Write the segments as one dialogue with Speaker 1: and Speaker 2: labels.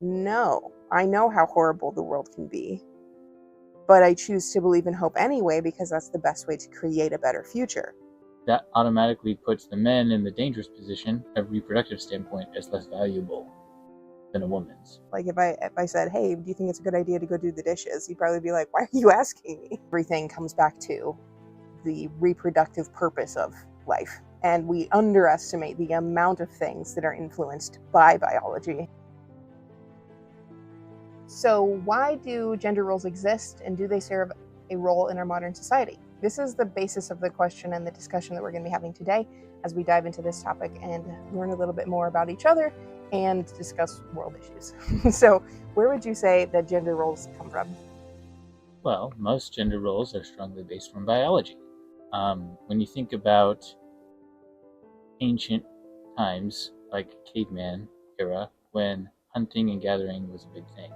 Speaker 1: no, I know how horrible the world can be, but I choose to believe in hope anyway because that's the best way to create a better future.
Speaker 2: That automatically puts the men in the dangerous position, a reproductive standpoint, as less valuable than a woman's.
Speaker 1: Like if I said, hey, do you think it's a good idea to go do the dishes? You'd probably be like, why are you asking me? Everything comes back to the reproductive purpose of life. And we underestimate the amount of things that are influenced by biology. So why do gender roles exist, and do they serve a role in our modern society? This is the basis of the question and the discussion that we're going to be having today as we dive into this topic and learn a little bit more about each other and discuss world issues. So where would you say that gender roles come from?
Speaker 2: Well, most gender roles are strongly based from biology. When you think about ancient times, like caveman era, when hunting and gathering was a big thing,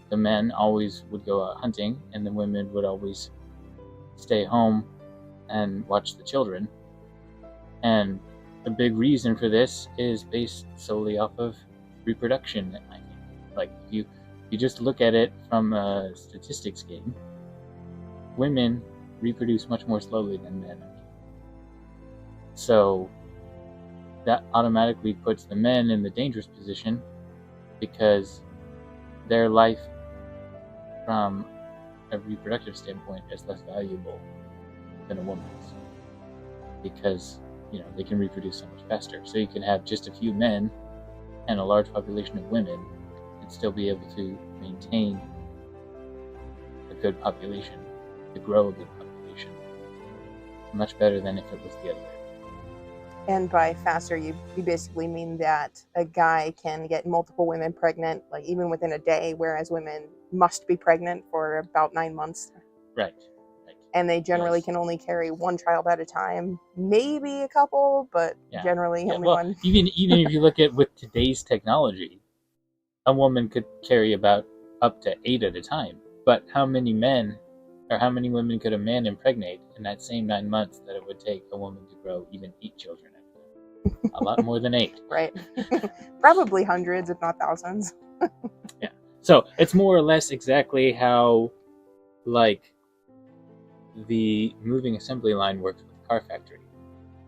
Speaker 2: the men always would go out hunting and the women would always stay home and watch the children. And the big reason for this is based solely off of reproduction, I think. Like, you just look at it from a statistics game, women reproduce much more slowly than men. So that automatically puts the men in the dangerous position because their life from a reproductive standpoint is less valuable than a woman's, because they can reproduce so much faster. So you can have just a few men and a large population of women and still be able to maintain a good population, to grow a good population, much better than if it was the other way.
Speaker 1: And by faster, you basically mean that a guy can get multiple women pregnant, like even within a day, whereas women must be pregnant for about 9 months.
Speaker 2: Right.
Speaker 1: And they generally can only carry one child at a time, maybe a couple, but generally only one.
Speaker 2: Even if you look at with today's technology, a woman could carry about up to 8 at a time. But how many women could a man impregnate in that same 9 months that it would take a woman to grow even 8 children? A lot more than 8.
Speaker 1: Right. Probably hundreds, if not thousands.
Speaker 2: Yeah. So it's more or less exactly how, like, the moving assembly line works with the car factory.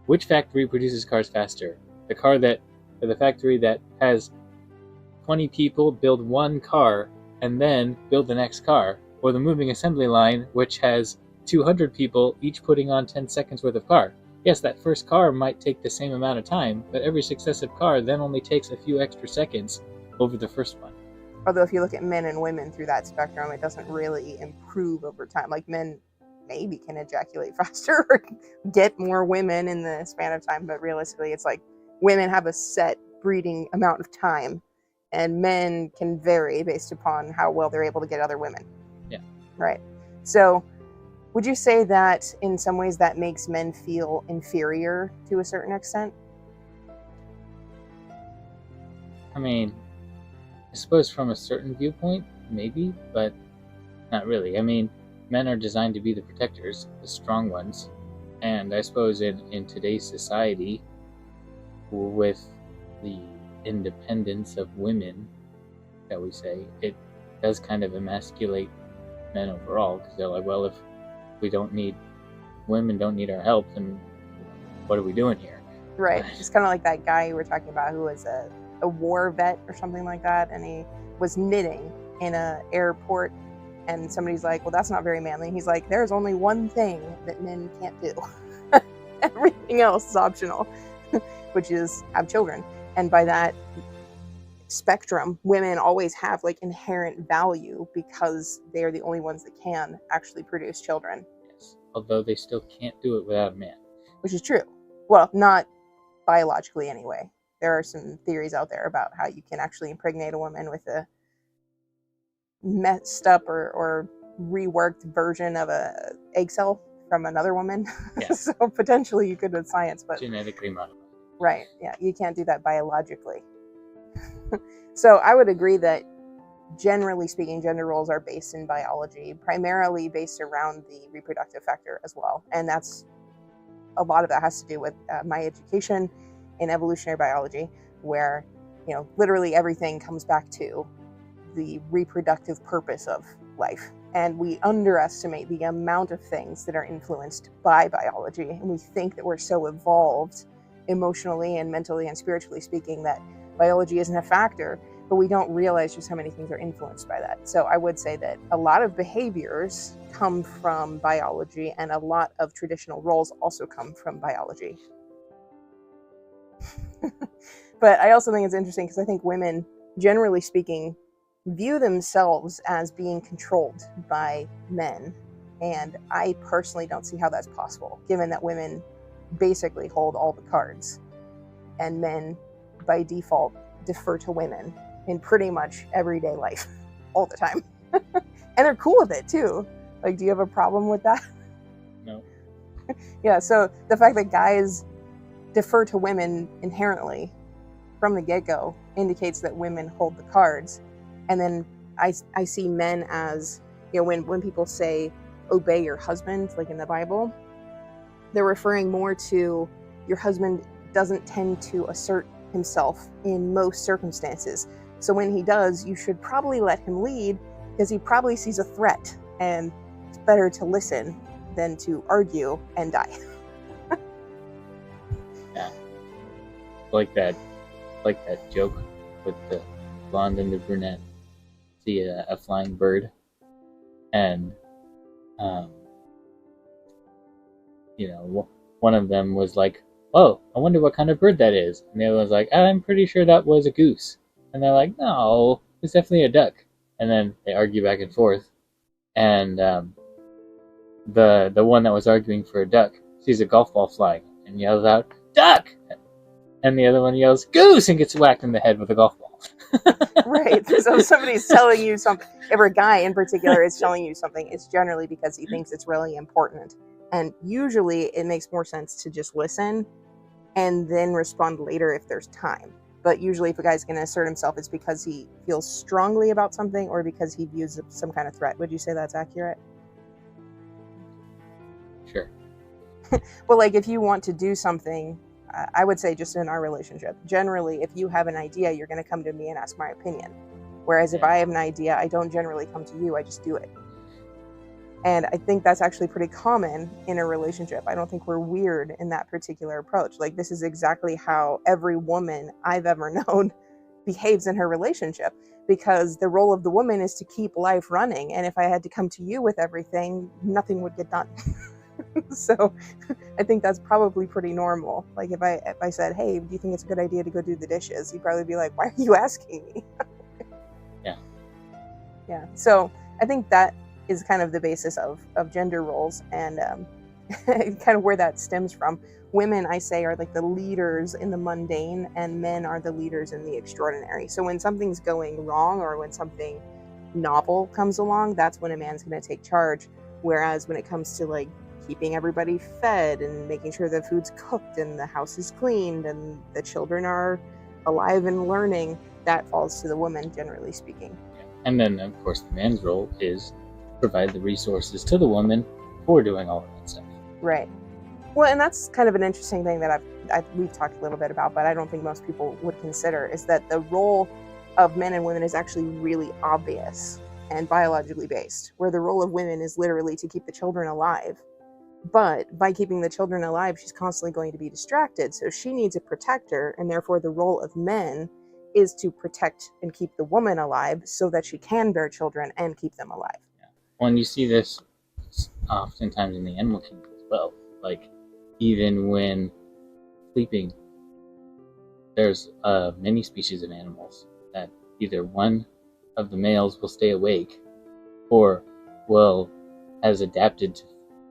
Speaker 2: Which factory produces cars faster? The factory that has 20 people build one car and then build the next car, or the moving assembly line, which has 200 people each putting on 10 seconds worth of car. Yes, that first car might take the same amount of time, but every successive car then only takes a few extra seconds over the first one.
Speaker 1: Although if you look at men and women through that spectrum, it doesn't really improve over time. Like, men maybe can ejaculate faster or get more women in the span of time, but realistically it's like women have a set breeding amount of time and men can vary based upon how well they're able to get other women.
Speaker 2: Yeah.
Speaker 1: Right. So would you say that in some ways that makes men feel inferior to a certain extent?
Speaker 2: I mean, I suppose from a certain viewpoint, maybe, but not really. I mean, men are designed to be the protectors, the strong ones. And I suppose in today's society, with the independence of women, that we say, it does kind of emasculate men overall, because they're like, well, if women don't need our help, then what are we doing here?
Speaker 1: Right. It's kind of like that guy you were talking about who was a war vet or something like that, and he was knitting in an airport, and somebody's like, well, that's not very manly. And he's like, there's only one thing that men can't do. Everything else is optional, which is have children. And by that spectrum, women always have like inherent value because they're the only ones that can actually produce children.
Speaker 2: Yes, although they still can't do it without a man.
Speaker 1: Which is true. Well, not biologically anyway. There are some theories out there about how you can actually impregnate a woman with a messed up or reworked version of a egg cell from another woman. Yeah. So potentially you could with science, but
Speaker 2: genetically modified.
Speaker 1: Right. Yeah, you can't do that biologically. So I would agree that generally speaking, gender roles are based in biology, primarily based around the reproductive factor as well. And that's a lot of that has to do with my education in evolutionary biology, where literally everything comes back to the reproductive purpose of life. And we underestimate the amount of things that are influenced by biology. And we think that we're so evolved emotionally and mentally and spiritually speaking that biology isn't a factor, but we don't realize just how many things are influenced by that. So I would say that a lot of behaviors come from biology, and a lot of traditional roles also come from biology. But I also think it's interesting because I think women, generally speaking, view themselves as being controlled by men. And I personally don't see how that's possible, given that women basically hold all the cards and men by default defer to women in pretty much everyday life all the time. And they're cool with it too. Like, do you have a problem with that?
Speaker 2: No.
Speaker 1: Yeah, so the fact that guys defer to women inherently from the get-go indicates that women hold the cards. And then I see men as, when people say obey your husband, like in the Bible, they're referring more to your husband doesn't tend to assert himself in most circumstances. So when he does, you should probably let him lead because he probably sees a threat, and it's better to listen than to argue and die.
Speaker 2: Yeah. Like that joke with the blonde and the brunette. See a flying bird, and one of them was like, "Oh, I wonder what kind of bird that is," and the other one's like, "I'm pretty sure that was a goose," and they're like, "No, it's definitely a duck," and then they argue back and forth, and the one that was arguing for a duck sees a golf ball flying and yells out, "Duck!" and the other one yells, "Goose!" and gets whacked in the head with a golf ball.
Speaker 1: Right. So if somebody's telling you something, if a guy in particular is telling you something, it's generally because he thinks it's really important. And usually it makes more sense to just listen and then respond later if there's time. But usually if a guy's going to assert himself, it's because he feels strongly about something or because he views some kind of threat. Would you say that's accurate?
Speaker 2: Sure.
Speaker 1: Well, like if you want to do something, I would say just in our relationship, generally, if you have an idea, you're going to come to me and ask my opinion. Whereas if I have an idea, I don't generally come to you, I just do it. And I think that's actually pretty common in a relationship. I don't think we're weird in that particular approach. Like, this is exactly how every woman I've ever known behaves in her relationship, because the role of the woman is to keep life running. And if I had to come to you with everything, nothing would get done. So I think that's probably pretty normal. Like if I said, "Hey, do you think it's a good idea to go do the dishes?" You'd probably be like, "Why are you asking me?" Yeah. So I think that is kind of the basis of gender roles, and kind of where that stems from. Women, I say, are like the leaders in the mundane, and men are the leaders in the extraordinary. So when something's going wrong or when something novel comes along, that's when a man's going to take charge. Whereas when it comes to like keeping everybody fed and making sure the food's cooked and the house is cleaned and the children are alive and learning, that falls to the woman, generally speaking.
Speaker 2: And then, of course, the man's role is provide the resources to the woman for doing all of that stuff.
Speaker 1: Right. Well, and that's kind of an interesting thing that we've talked a little bit about, but I don't think most people would consider, is that the role of men and women is actually really obvious and biologically based, where the role of women is literally to keep the children alive. But by keeping the children alive, she's constantly going to be distracted. So she needs a protector, and therefore the role of men is to protect and keep the woman alive so that she can bear children and keep them alive.
Speaker 2: Yeah. Well, and you see this oftentimes in the animal kingdom as well. Like, even when sleeping, there's many species of animals that either one of the males will stay awake or has adapted to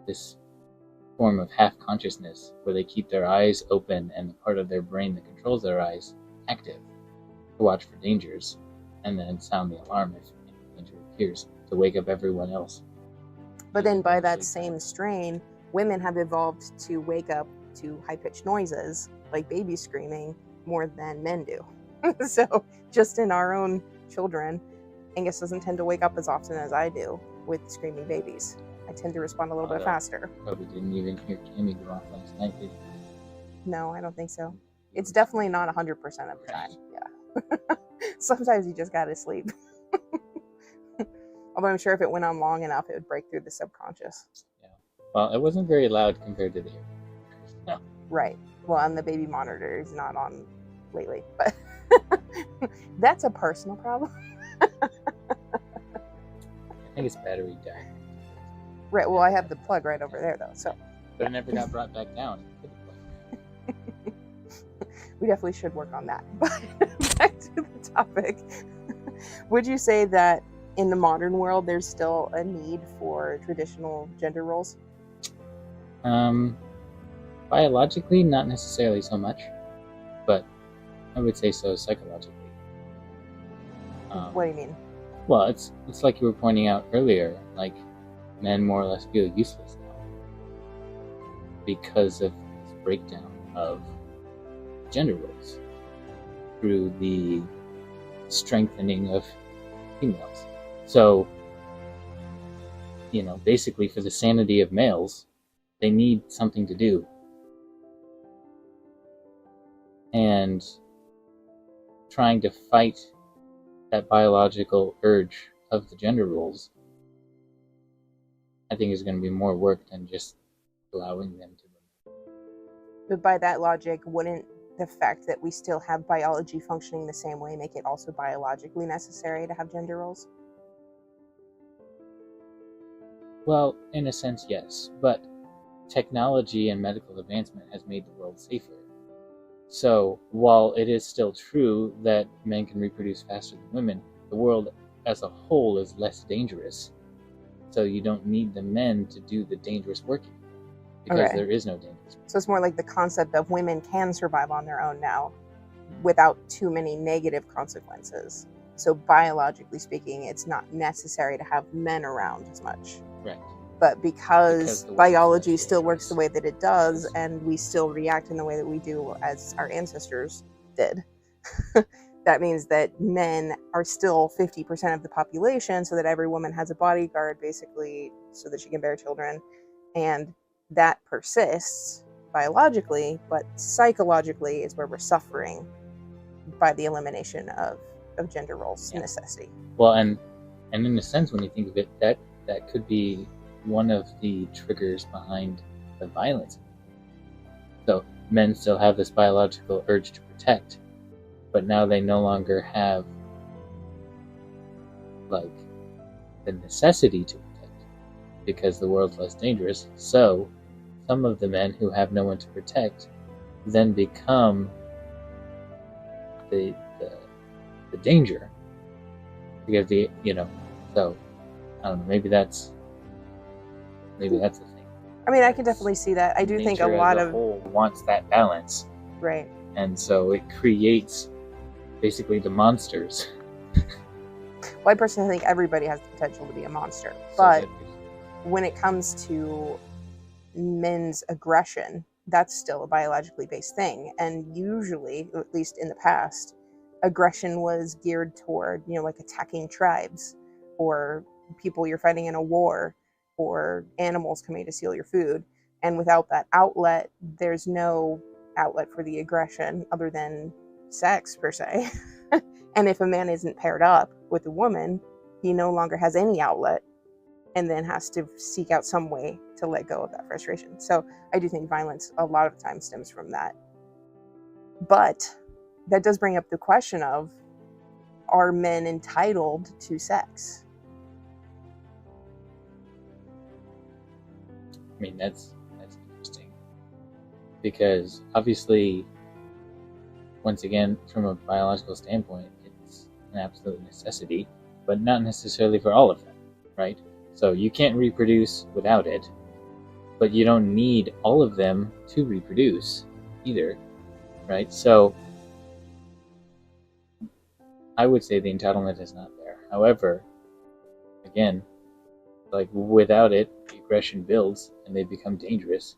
Speaker 2: this form of half consciousness where they keep their eyes open and the part of their brain that controls their eyes active to watch for dangers and then sound the alarm if danger appears to wake up everyone else.
Speaker 1: But then by that same strain, women have evolved to wake up to high-pitched noises like babies screaming more than men do. So just in our own children, Angus doesn't tend to wake up as often as I do with screaming babies. I tend to respond a little bit faster.
Speaker 2: Probably didn't even hear Cammy go off last night, did you?
Speaker 1: No, I don't think so. It's definitely not 100% of the time. Yeah. Sometimes you just gotta sleep. Although I'm sure if it went on long enough, it would break through the subconscious.
Speaker 2: Yeah. Well, it wasn't very loud compared to the air. No.
Speaker 1: Right. Well, and the baby monitor is not on lately, but that's a personal problem.
Speaker 2: I think it's battery died.
Speaker 1: Right. Well, I have the plug right over there, though. So
Speaker 2: But it never got brought back down.
Speaker 1: we definitely should work on that. But back to the topic. Would you say that in the modern world, there's still a need for traditional gender roles?
Speaker 2: Biologically, not necessarily so much, but I would say so psychologically.
Speaker 1: What do you mean?
Speaker 2: Well, it's like you were pointing out earlier, like men more or less feel useless now because of this breakdown of gender roles through the strengthening of females. So, basically for the sanity of males, they need something to do. And trying to fight that biological urge of the gender roles, I think is going to be more work than just allowing them to.
Speaker 1: But by that logic, wouldn't the fact that we still have biology functioning the same way make it also biologically necessary to have gender roles?
Speaker 2: Well, in a sense, yes. But technology and medical advancement has made the world safer. So, while it is still true that men can reproduce faster than women, the world as a whole is less dangerous. So you don't need the men to do the dangerous work because
Speaker 1: Okay.
Speaker 2: there is no dangerous work.
Speaker 1: So it's more like the concept of women can survive on their own now without too many negative consequences. So biologically speaking, it's not necessary to have men around as much.
Speaker 2: Right.
Speaker 1: But because
Speaker 2: Because the world is
Speaker 1: biology
Speaker 2: less
Speaker 1: still works the
Speaker 2: dangerous.
Speaker 1: way that it does, and we still react in the way that we do as our ancestors did, that means that men are still 50% of the population, so that every woman has a bodyguard, basically, so that she can bear children. And that persists biologically, but psychologically is where we're suffering by the elimination of gender roles
Speaker 2: Yeah.
Speaker 1: necessity.
Speaker 2: Well, and in a sense, when you think of it, that could be one of the triggers behind the violence. So men still have this biological urge to protect, but now they no longer have like the necessity to protect because the world's less dangerous. So some of the men who have no one to protect then become the danger because so I don't know, maybe that's the thing.
Speaker 1: I mean, I can definitely see that. I do think a
Speaker 2: Nature
Speaker 1: lot
Speaker 2: as
Speaker 1: of
Speaker 2: whole wants that balance,
Speaker 1: right.
Speaker 2: and so it creates basically the monsters.
Speaker 1: Well, I personally think everybody has the potential to be a monster,
Speaker 2: So
Speaker 1: but
Speaker 2: that-
Speaker 1: when it comes to men's aggression, that's still a biologically based thing. And usually, at least in the past, aggression was geared toward, like attacking tribes or people you're fighting in a war or animals coming to steal your food. And without that outlet, there's no outlet for the aggression other than sex, per se. And if a man isn't paired up with a woman, he no longer has any outlet and then has to seek out some way to let go of that frustration. So I do think violence a lot of times stems from that. But that does bring up the question of, are men entitled to sex?
Speaker 2: I mean, that's interesting because obviously, once again, from a biological standpoint, it's an absolute necessity, but not necessarily for all of them, right? So you can't reproduce without it, but you don't need all of them to reproduce either, right? So I would say the entitlement is not there. However, again, like without it, the aggression builds and they become dangerous,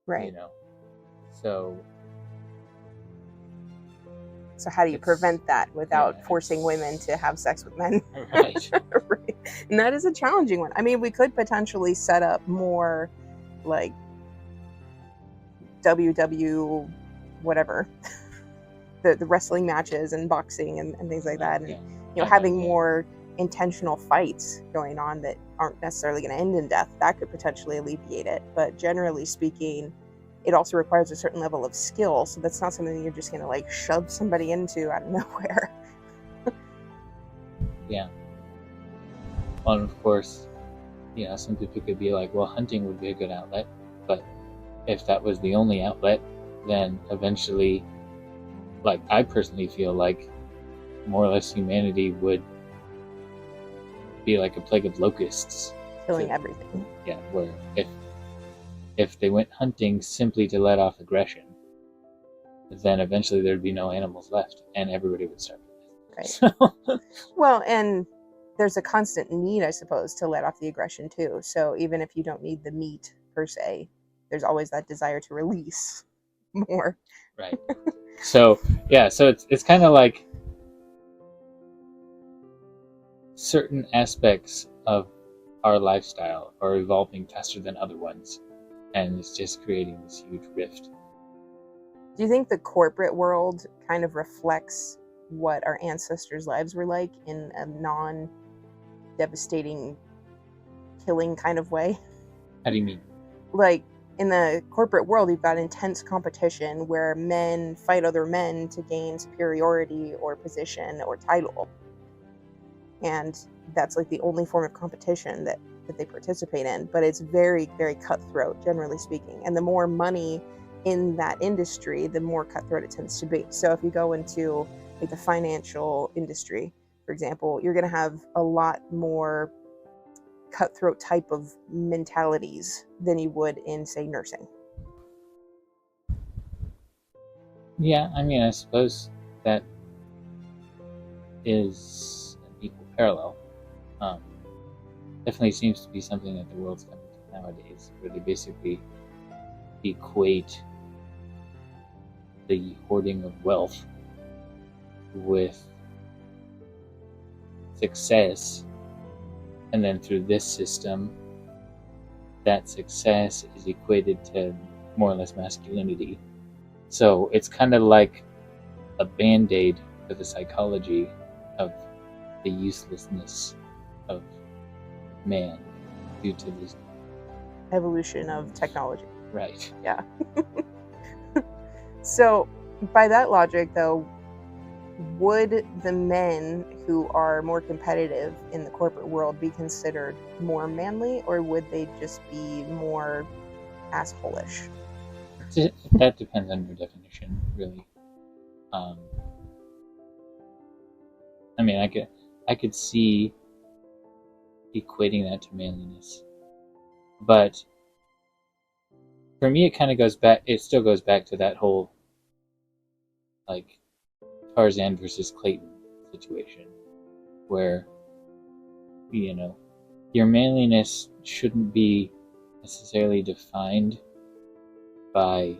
Speaker 1: Right.
Speaker 2: So
Speaker 1: how do you
Speaker 2: It's-
Speaker 1: prevent that without
Speaker 2: yeah,
Speaker 1: forcing
Speaker 2: it's-
Speaker 1: women to have sex with men?
Speaker 2: right.
Speaker 1: Right. And that is a challenging one. I mean, we could potentially set up more like WW whatever the wrestling matches and boxing and things like that, and
Speaker 2: Yeah.
Speaker 1: having
Speaker 2: Yeah.
Speaker 1: more intentional fights going on that aren't necessarily going to end in death, that could potentially alleviate it. But generally speaking, it also requires a certain level of skill, so that's not something that you're just going to like shove somebody into out of nowhere.
Speaker 2: Yeah. Well, of course, some people could be like, well, hunting would be a good outlet, but if that was the only outlet, then eventually, like, I personally feel like more or less humanity would be like a plague of locusts.
Speaker 1: Killing everything.
Speaker 2: Yeah, where if they went hunting simply to let off aggression, then eventually there'd be no animals left, and everybody would starve.
Speaker 1: Right.
Speaker 2: So,
Speaker 1: well, and there's a constant need, I suppose, to let off the aggression too. So even if you don't need the meat per se, there's always that desire to release more.
Speaker 2: right. So it's kind of like certain aspects of our lifestyle are evolving faster than other ones, and it's just creating this huge rift.
Speaker 1: Do you think the corporate world kind of reflects what our ancestors' lives were like in a non-devastating killing kind of way?
Speaker 2: How do you mean?
Speaker 1: Like, in the corporate world, you've got intense competition where men fight other men to gain superiority or position or title. And that's like the only form of competition that they participate in. But it's very, very cutthroat, generally speaking. And the more money in that industry, the more cutthroat it tends to be. So if you go into like the financial industry, for example, you're going to have a lot more cutthroat type of mentalities than you would in, say, nursing.
Speaker 2: Yeah, I mean, I suppose that is an equal parallel. Definitely seems to be something that the world's coming to nowadays, where they basically equate the hoarding of wealth with success, and then through this system, that success is equated to more or less masculinity. So it's kind of like a band-aid for the psychology of the uselessness of man due to this
Speaker 1: evolution of technology.
Speaker 2: Right.
Speaker 1: Yeah. So by that logic, though, would the men who are more competitive in the corporate world be considered more manly, or would they just be more asshole-ish?
Speaker 2: That depends on your definition, really. I mean, I could see equating that to manliness, but for me, it kind of goes back. It still goes back to that whole like Tarzan versus Clayton situation, where your manliness shouldn't be necessarily defined by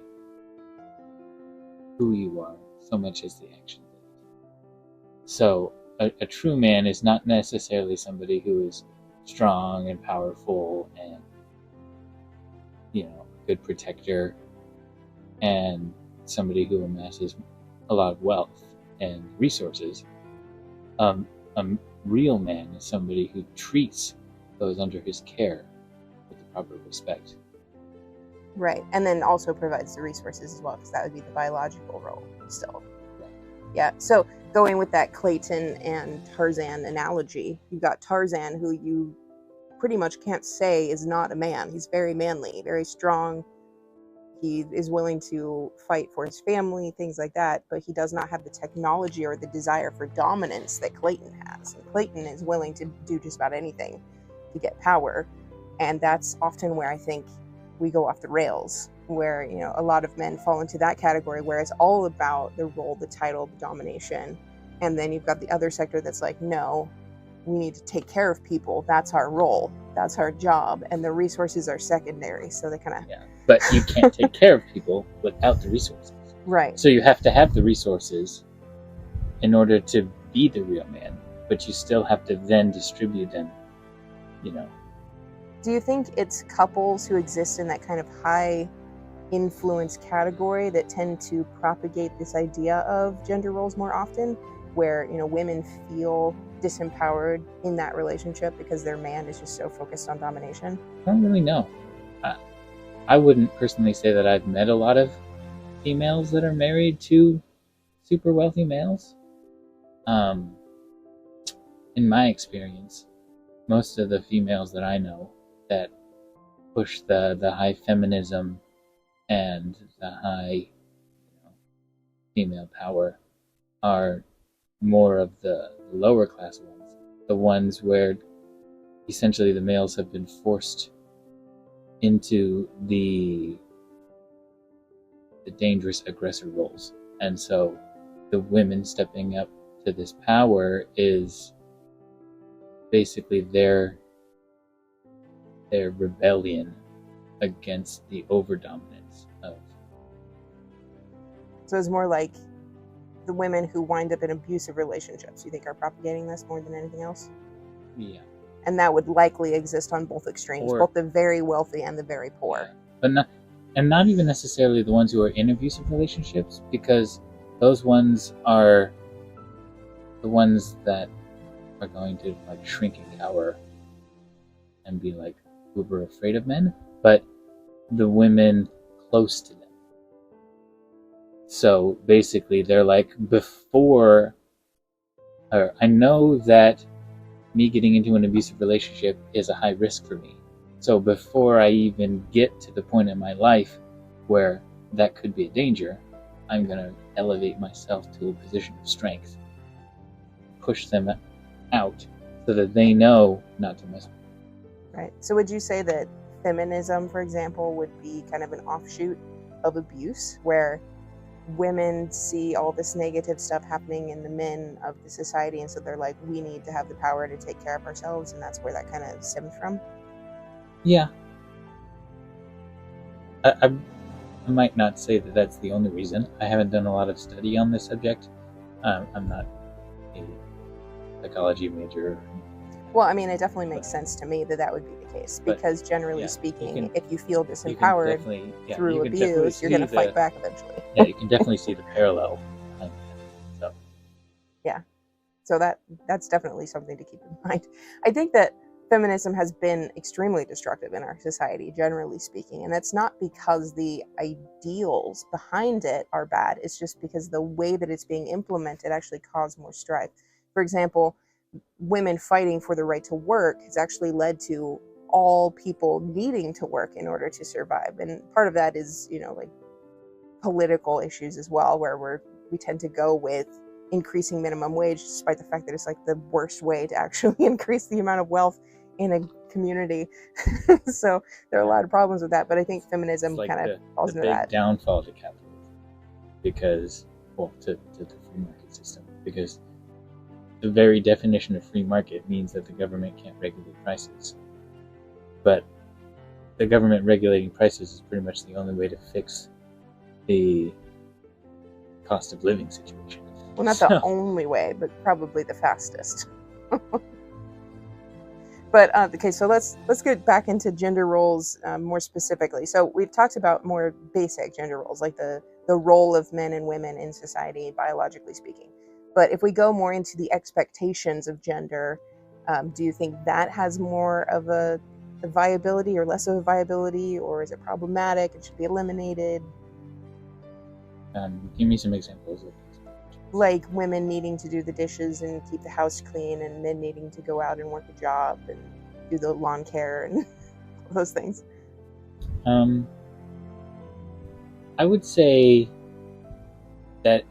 Speaker 2: who you are so much as the actions of it. So a true man is not necessarily somebody who is strong and powerful and good protector and somebody who amasses a lot of wealth and resources. A real man is somebody who treats those under his care with the proper respect.
Speaker 1: Right, and then also provides the resources as well, because that would be the biological role still.
Speaker 2: Right.
Speaker 1: Yeah, so going with that Clayton and Tarzan analogy, you've got Tarzan, who you pretty much can't say is not a man. He's very manly, very strong. He is willing to fight for his family, things like that, but he does not have the technology or the desire for dominance that Clayton has. And Clayton is willing to do just about anything to get power, and that's often where I think we go off the rails, where a lot of men fall into that category, where it's all about the role, the title, the domination, and then you've got the other sector that's like, no, we need to take care of people. That's our role. That's our job. And the resources are secondary. So they kind of...
Speaker 2: Yeah, but you can't take care of people without the resources.
Speaker 1: Right.
Speaker 2: So you have to have the resources in order to be the real man, but you still have to then distribute them,
Speaker 1: Do you think it's couples who exist in that kind of high influence category that tend to propagate this idea of gender roles more often, where women feel disempowered in that relationship because their man is just so focused on domination?
Speaker 2: I don't really know. I wouldn't personally say that I've met a lot of females that are married to super wealthy males. In my experience, most of the females that I know that push the high feminism and the high female power are more of the lower class ones, the ones where essentially the males have been forced into the dangerous aggressor roles, and so the women stepping up to this power is basically their rebellion against the overdominance of.
Speaker 1: So it's more like the women who wind up in abusive relationships, you think, are propagating this more than anything else?
Speaker 2: Yeah.
Speaker 1: And that would likely exist on both extremes, both the very wealthy and the very poor.
Speaker 2: Yeah. But not even necessarily the ones who are in abusive relationships, because those ones are the ones that are going to like shrink and cower and be like uber afraid of men, but the women close to them. So basically they're like, I know that me getting into an abusive relationship is a high risk for me. So before I even get to the point in my life where that could be a danger, I'm going to elevate myself to a position of strength, push them out so that they know not to mess with me.
Speaker 1: Right. So would you say that feminism, for example, would be kind of an offshoot of abuse, where women see all this negative stuff happening in the men of the society, and so they're like, we need to have the power to take care of ourselves, and that's where that kind of stems from?
Speaker 2: Yeah. I might not say that that's the only reason. I haven't done a lot of study on this subject. I'm not a psychology major.
Speaker 1: Well, I mean, it definitely makes sense to me that would be the case, because generally speaking, if you feel disempowered through abuse, you're going to fight back eventually.
Speaker 2: Yeah, you can definitely see the parallel. So.
Speaker 1: Yeah, so that's definitely something to keep in mind. I think that feminism has been extremely destructive in our society, generally speaking, and that's not because the ideals behind it are bad. It's just because the way that it's being implemented actually caused more strife. For example, women fighting for the right to work has actually led to all people needing to work in order to survive, and part of that is like political issues as well, where we tend to go with increasing minimum wage, despite the fact that it's like the worst way to actually increase the amount of wealth in a community. So there are a lot of problems with that, but I think feminism kind of falls into that.
Speaker 2: The downfall to capitalism, because to the free market system, because the very definition of free market means that the government can't regulate prices. But the government regulating prices is pretty much the only way to fix the cost of living situation.
Speaker 1: Well, not the only way, but probably the fastest. But okay, so let's get back into gender roles more specifically. So we've talked about more basic gender roles, like the role of men and women in society, biologically speaking. But if we go more into the expectations of gender, do you think that has more of a viability or less of a viability, or is it problematic? It should be eliminated?
Speaker 2: Give me some examples of these.
Speaker 1: Like women needing to do the dishes and keep the house clean, and men needing to go out and work a job and do the lawn care and those things.
Speaker 2: I would say that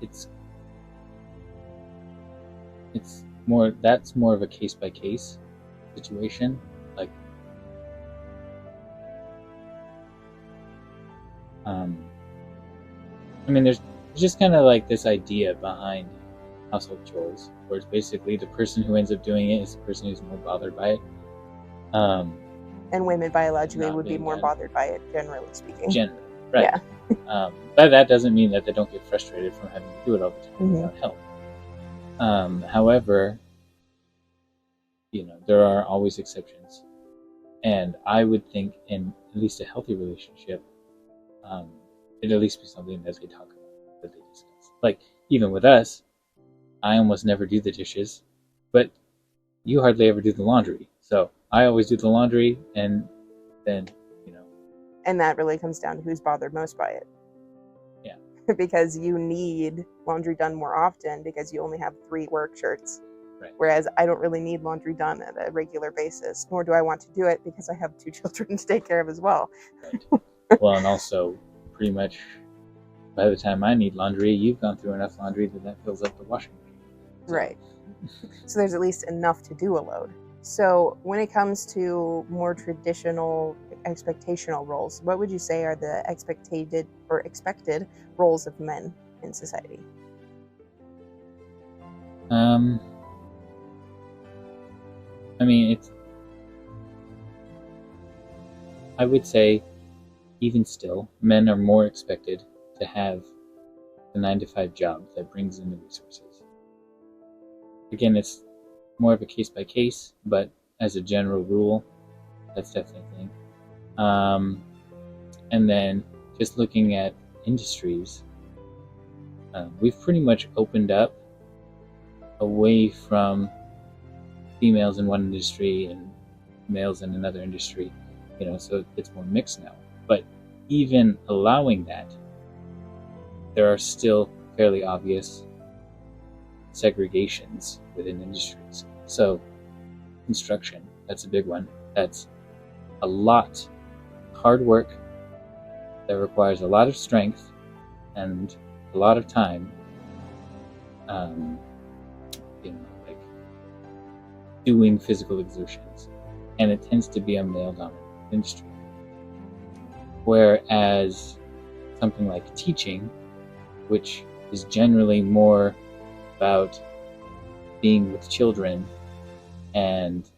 Speaker 2: that's more of a case by case situation. Like, I mean, there's just kind of like this idea behind household chores, where it's basically the person who ends up doing it is the person who's more bothered by it.
Speaker 1: And women biologically would be more bothered by it, generally speaking.
Speaker 2: Generally, right.
Speaker 1: Yeah.
Speaker 2: But that doesn't mean that they don't get frustrated from having to do it all the time without help. However, there are always exceptions. And I would think in at least a healthy relationship, it'd at least be something that they talk about, that they discuss. Like, even with us, I almost never do the dishes, but you hardly ever do the laundry. So I always do the laundry, and then,
Speaker 1: And that really comes down to who's bothered most by it.
Speaker 2: Yeah.
Speaker 1: Because you need laundry done more often because you only have 3 work shirts.
Speaker 2: Right.
Speaker 1: Whereas I don't really need laundry done at a regular basis, nor do I want to do it because I have 2 children to take care of as well.
Speaker 2: Right. Well, and also, pretty much, by the time I need laundry, you've gone through enough laundry that fills up the washing machine. So.
Speaker 1: Right. So there's at least enough to do a load. So when it comes to more traditional expectational roles, what would you say are the expected roles of men in society?
Speaker 2: I mean, I would say, even still, men are more expected to have the 9-to-5 job that brings in the resources. Again, it's more of a case by case, but as a general rule, that's definitely a thing. And then just looking at industries, we've pretty much opened up away from females in one industry and males in another industry, so it's more mixed now. But even allowing that, there are still fairly obvious segregations within industries. So construction, that's a big one. That's a lot hard work that requires a lot of strength and a lot of time, like doing physical exertions, and it tends to be a male-dominant industry. Whereas something like teaching, which is generally more about being with children and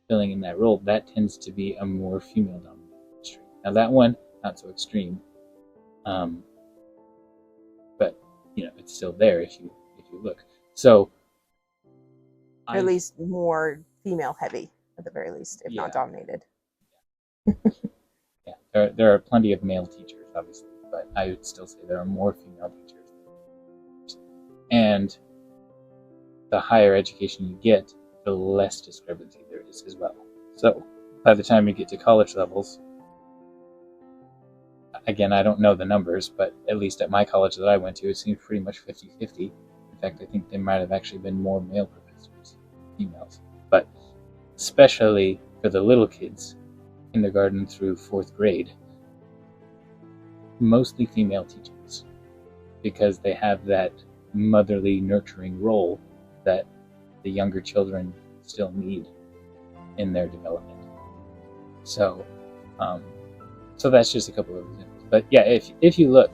Speaker 2: filling in that role, that tends to be a more female-dominant industry. Now that one, not so extreme, but it's still there if you look. So,
Speaker 1: at least more female-heavy, at the very least, if not dominated.
Speaker 2: Yeah, there are plenty of male teachers, obviously, but I would still say there are more female teachers. And the higher education you get, the less discrepancy there is as well. So by the time you get to college levels, again, I don't know the numbers, but at least at my college that I went to, it seemed pretty much 50-50. In fact, I think there might have actually been more male professors than females. But especially for the little kids, kindergarten through 4th grade, mostly female teachers, because they have that motherly, nurturing role that the younger children still need in their development. So that's just a couple of examples. But yeah, if you look,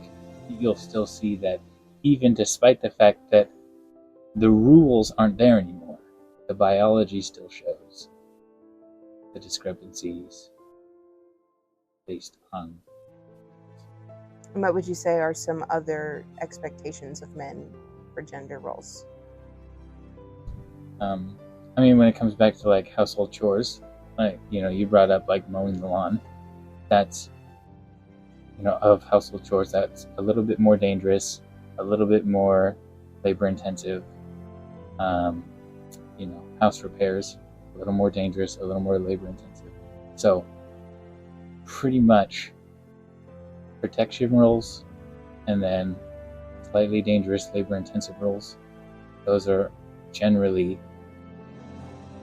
Speaker 2: you'll still see that even despite the fact that the rules aren't there anymore, the biology still shows the discrepancies based on.
Speaker 1: And what would you say are some other expectations of men for gender roles?
Speaker 2: I mean, when it comes back to like household chores, like you brought up like mowing the lawn. That's of household chores, that's a little bit more dangerous, a little bit more labor intensive. House repairs, a little more dangerous, a little more labor intensive. So pretty much protection roles and then slightly dangerous labor intensive roles, those are generally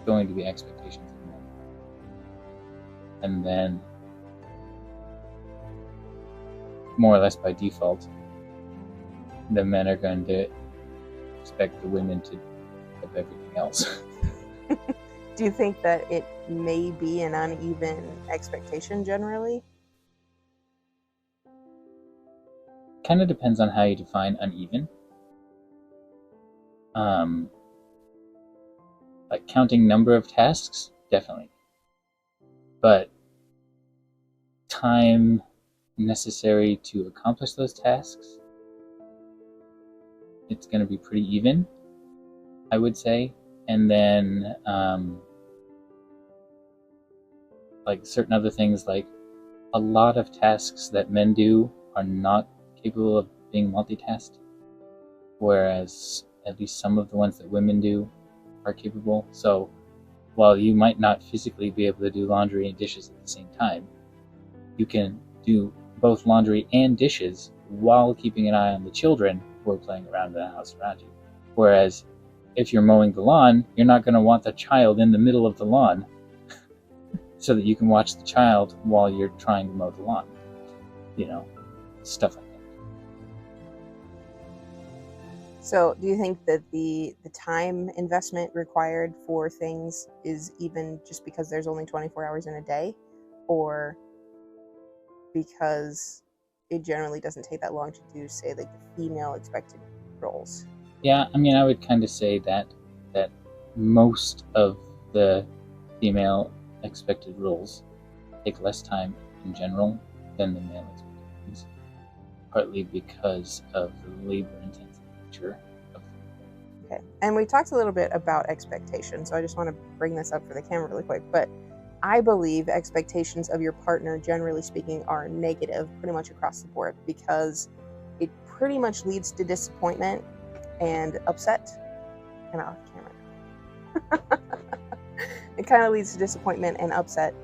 Speaker 2: going to be expectations of men. And then more or less by default, the men are going to expect the women to have everything else.
Speaker 1: Do you think that it may be an uneven expectation generally?
Speaker 2: Kind of depends on how you define uneven. Like counting number of tasks, definitely. But time necessary to accomplish those tasks, it's going to be pretty even, I would say. And then like certain other things, like a lot of tasks that men do are not capable of being multitasked, whereas at least some of the ones that women do are capable. So while you might not physically be able to do laundry and dishes at the same time, you can do both laundry and dishes while keeping an eye on the children who are playing around the house around you. Whereas if you're mowing the lawn, you're not going to want the child in the middle of the lawn so that you can watch the child while you're trying to mow the lawn. Stuff like that.
Speaker 1: So, do you think that the time investment required for things is even just because there's only 24 hours in a day, or because it generally doesn't take that long to do, say, like the female expected roles?
Speaker 2: Yeah, I mean, I would kind of say that most of the female expected roles take less time in general than the male expected ones, partly because of the labor-intensive nature of them.
Speaker 1: Okay, and we talked a little bit about expectations, so I just want to bring this up for the camera really quick, but I believe expectations of your partner, generally speaking, are negative pretty much across the board, because it pretty much leads to disappointment and upset. And off camera. It kind of leads to disappointment and upset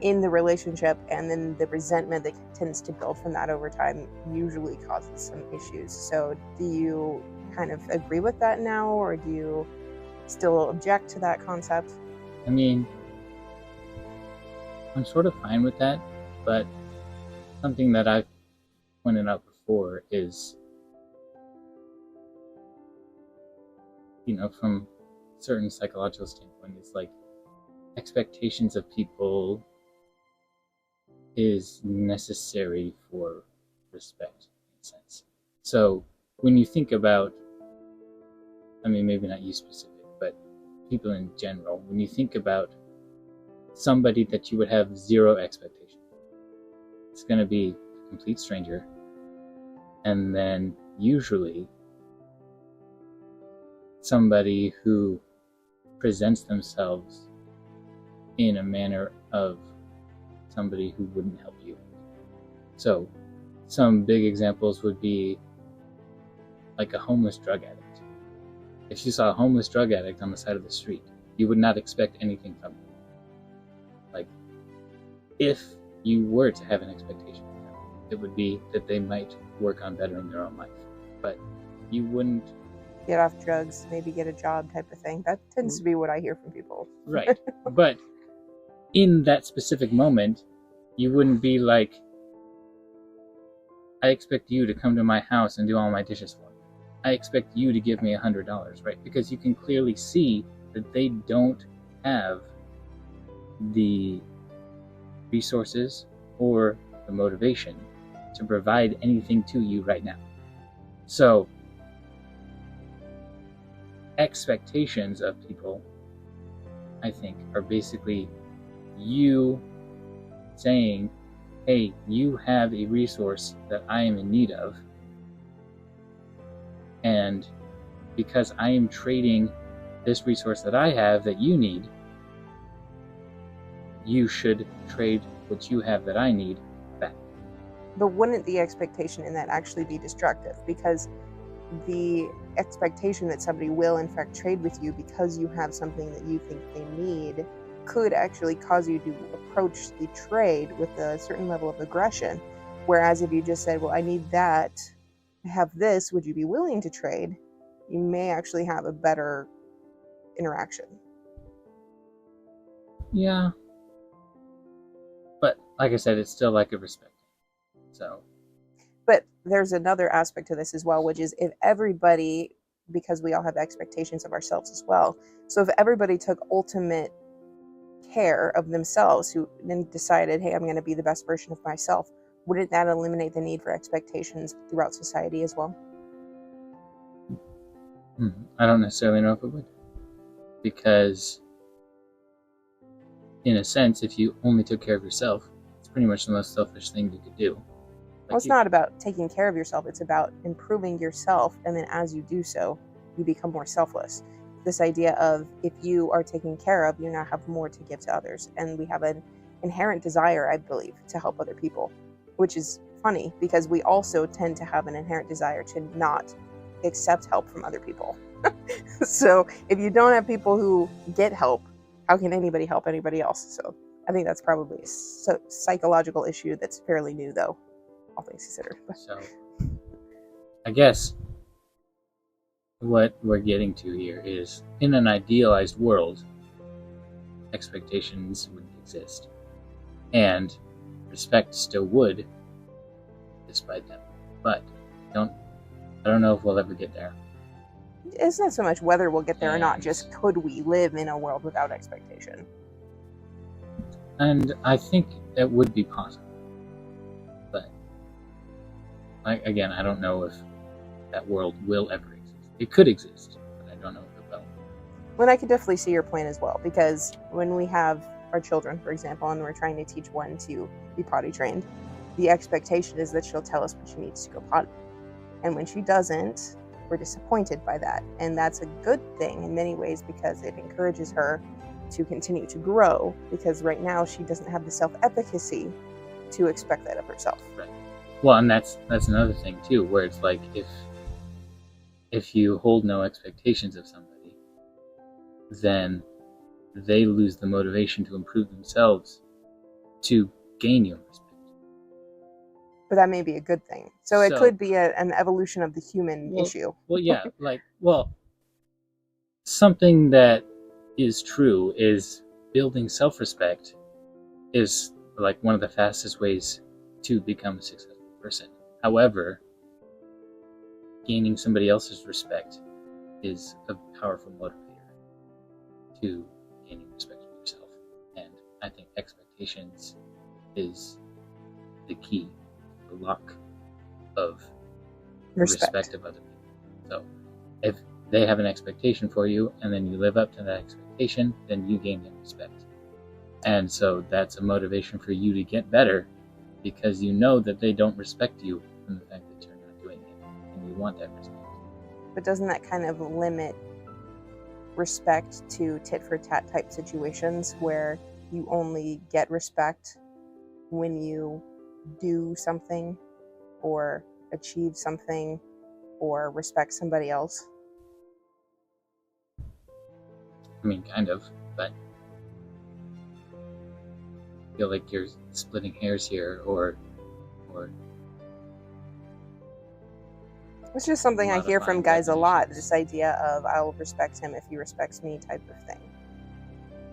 Speaker 1: in the relationship, and then the resentment that tends to build from that over time usually causes some issues. So do you kind of agree with that now, or do you still object to that concept?
Speaker 2: I mean, I'm sort of fine with that, but something that I've pointed out before is, from a certain psychological standpoint, it's like expectations of people is necessary for respect, in a sense. So when you think about, I mean, maybe not you specific, but people in general, when you think about somebody that you would have zero expectation, it's going to be a complete stranger, and then usually somebody who presents themselves in a manner of somebody who wouldn't help you. So some big examples would be like a homeless drug addict. If you saw a homeless drug addict on the side of the street, you would not expect anything from them. Like, if you were to have an expectation from them, it would be that they might work on bettering their own life. But you wouldn't
Speaker 1: Get off drugs, maybe get a job type of thing. That tends to be what I hear from people.
Speaker 2: Right. But in that specific moment, you wouldn't be like, I expect you to come to my house and do all my dishes for me. I expect you to give me $100, right? Because you can clearly see that they don't have the resources or the motivation to provide anything to you right now. So expectations of people, I think, are basically you saying, hey, you have a resource that I am in need of, and because I am trading this resource that I have that you need, you should trade what you have that I need back.
Speaker 1: But wouldn't the expectation in that actually be destructive? Because the expectation that somebody will in fact trade with you because you have something that you think they need could actually cause you to approach the trade with a certain level of aggression. Whereas if you just said, well, I need that, I have this, would you be willing to trade? You may actually have a better interaction.
Speaker 2: Yeah. But like I said, it's still like a respect. So.
Speaker 1: But there's another aspect to this as well, which is if everybody, because we all have expectations of ourselves as well, so if everybody took ultimate care of themselves, who then decided, hey, I'm going to be the best version of myself, wouldn't that eliminate the need for expectations throughout society as well?
Speaker 2: I don't necessarily know if it would. Because in a sense, if you only took care of yourself, it's pretty much the most selfish thing you could do.
Speaker 1: Well, it's not about taking care of yourself. It's about improving yourself. And then as you do so, you become more selfless. This idea of if you are taken care of, you now have more to give to others. And we have an inherent desire, I believe, to help other people, which is funny because we also tend to have an inherent desire to not accept help from other people. So if you don't have people who get help, how can anybody help anybody else? So I think that's probably a psychological issue that's fairly new, though, all things considered.
Speaker 2: So I guess what we're getting to here is, in an idealized world, expectations wouldn't exist, and respect still would, despite them. But I don't know if we'll ever get there.
Speaker 1: It's not so much whether we'll get there or not,
Speaker 2: And-
Speaker 1: just could we live in a world without expectation?
Speaker 2: And I think that would be possible. But again, I don't know if that world will ever exist. It could exist, but I don't know if it will.
Speaker 1: Well, I could definitely see your point as well, because when we have our children, for example, and we're trying to teach one to be potty trained, the expectation is that she'll tell us when she needs to go potty. And when she doesn't, we're disappointed by that. And that's a good thing in many ways because it encourages her to continue to grow, because right now she doesn't have the self-efficacy to expect that of herself.
Speaker 2: Right. Well, and that's another thing too, where it's like if you hold no expectations of somebody, then they lose the motivation to improve themselves to gain your respect.
Speaker 1: But that may be a good thing. So it
Speaker 2: So-
Speaker 1: could be an evolution of the human
Speaker 2: Well-
Speaker 1: issue.
Speaker 2: Well, yeah, something that is true is building self-respect is like one of the fastest ways to become a successful person. However, gaining somebody else's respect is a powerful motivator to gaining respect for yourself. And I think expectations is the key, the lock of respect of other people. So if they have an expectation for you and then you live up to that expectation, then you gain their respect. And so that's a motivation for you to get better, because you know that they don't respect you from the fact that you're not doing it, and you want that respect.
Speaker 1: But doesn't that kind of limit respect to tit-for-tat type situations where you only get respect when you do something or achieve something or respect somebody else?
Speaker 2: I mean, kind of, but I feel like you're splitting hairs here, or
Speaker 1: It's just something I hear from guys a lot,
Speaker 2: definitions.
Speaker 1: this idea of I'll respect him if he respects me type of thing.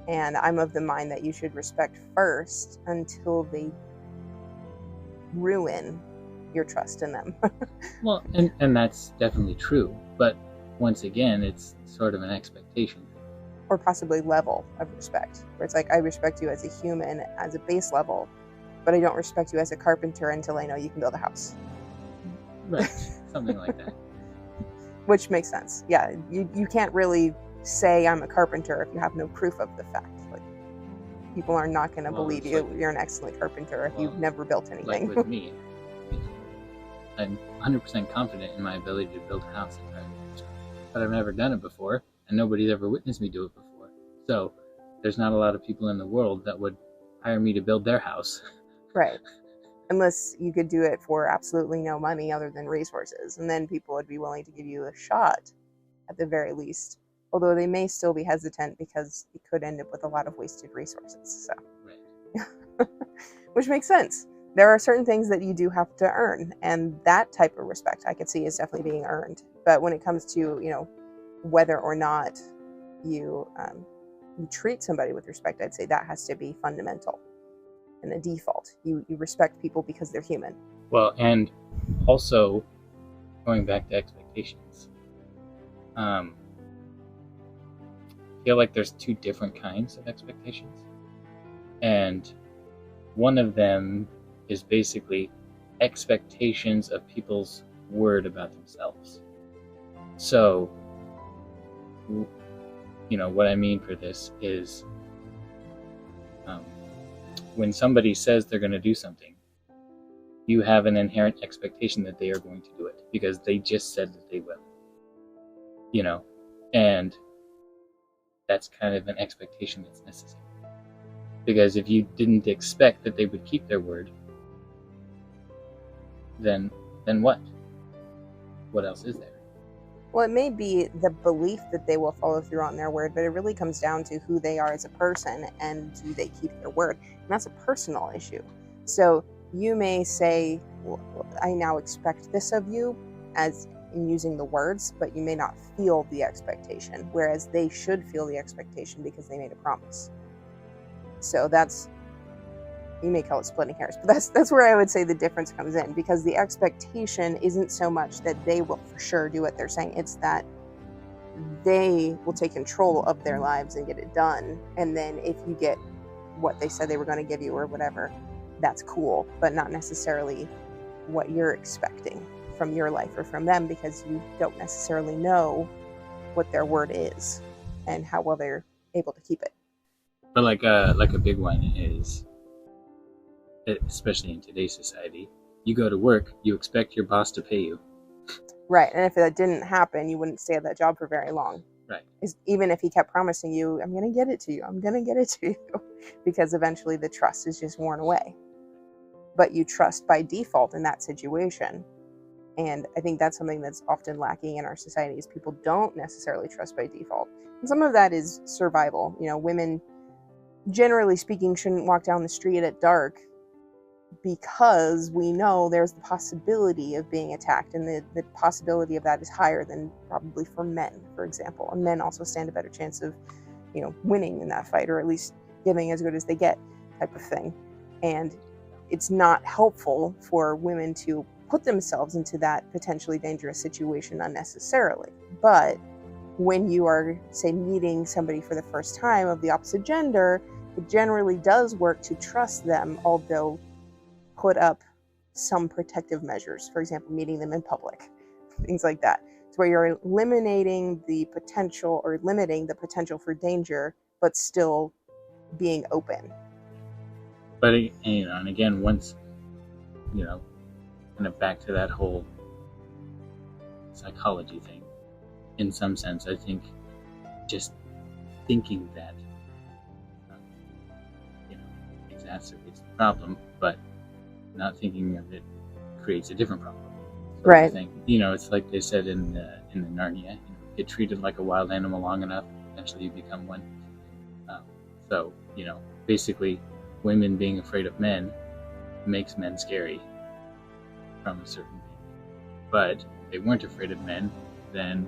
Speaker 1: And I'm of the mind that you should respect first until they ruin your trust in them.
Speaker 2: well, and that's definitely true. But once again, it's sort of an expectation.
Speaker 1: Or possibly level of respect, where it's like, I respect you as a human, as a base level, but I don't respect you as a carpenter until I know you can build a house.
Speaker 2: Right, something like that.
Speaker 1: Which makes sense. Yeah, you can't really say I'm a carpenter if you have no proof of the fact. Like, people are not going to
Speaker 2: Well,
Speaker 1: believe
Speaker 2: it's
Speaker 1: you.
Speaker 2: like-
Speaker 1: You're an excellent carpenter if you've
Speaker 2: Well,
Speaker 1: never built
Speaker 2: Like
Speaker 1: anything.
Speaker 2: with me, you know, I'm 100% confident in my ability to build a house entirely from scratch. But I've never done it before, and nobody's ever witnessed me do it before. So there's not a lot of people in the world that would hire me to build their house.
Speaker 1: Right. Unless you could do it for absolutely no money other than resources. And then people would be willing to give you a shot at the very least. Although they may still be hesitant because it could end up with a lot of wasted resources. So,
Speaker 2: Right.
Speaker 1: which makes sense. There are certain things that you do have to earn, and that type of respect I could see is definitely being earned. But when it comes to, whether or not you treat somebody with respect, I'd say that has to be fundamental and a default. You respect people because they're human.
Speaker 2: Well, and also going back to expectations, I feel like there's two different kinds of expectations, and one of them is basically expectations of people's word about themselves. So, what I mean for this is, when somebody says they're going to do something, you have an inherent expectation that they are going to do it because they just said that they will. And that's kind of an expectation that's necessary. Because if you didn't expect that they would keep their word, then what? What else is there?
Speaker 1: Well, it may be the belief that they will follow through on their word, but it really comes down to who they are as a person and do they keep their word. And that's a personal issue. So you may say, well, I now expect this of you, as in using the words, but you may not feel the expectation, whereas they should feel the expectation because they made a promise. So that's, you may call it splitting hairs, but that's where I would say the difference comes in, because the expectation isn't so much that they will for sure do what they're saying, it's that they will take control of their lives and get it done. And then if you get what they said they were going to give you or whatever, that's cool, but not necessarily what you're expecting from your life or from them, because you don't necessarily know what their word is and how well they're able to keep it.
Speaker 2: But like a big one is, especially in today's society, you go to work, you expect your boss to pay you.
Speaker 1: Right, and if that didn't happen, you wouldn't stay at that job for very long.
Speaker 2: Right.
Speaker 1: Even if he kept promising you, I'm going to get it to you, I'm going to get it to you, because eventually the trust is just worn away. But you trust by default in that situation. And I think that's something that's often lacking in our society, is people don't necessarily trust by default. And some of that is survival. You know, women, generally speaking, shouldn't walk down the street at dark because we know there's the possibility of being attacked, and the possibility of that is higher than probably for men, for example. And men also stand a better chance of, you know, winning in that fight, or at least giving as good as they get, type of thing. And it's not helpful for women to put themselves into that potentially dangerous situation unnecessarily. But when you are, say, meeting somebody for the first time of the opposite gender, it generally does work to trust them, although put up some protective measures. For example, meeting them in public, things like that. It's where you're eliminating the potential, or limiting the potential for danger, but still being open.
Speaker 2: But, you know, and again, once, you know, kind of back to that whole psychology thing, in some sense, I think just thinking that, you know, exacerbates the problem, but not thinking of it creates a different problem. So
Speaker 1: right.
Speaker 2: Thing. You know, it's like they said in the Narnia, you know, get treated like a wild animal long enough, eventually you become one. So, you know, basically, women being afraid of men makes men scary from a certain thing. But if they weren't afraid of men, then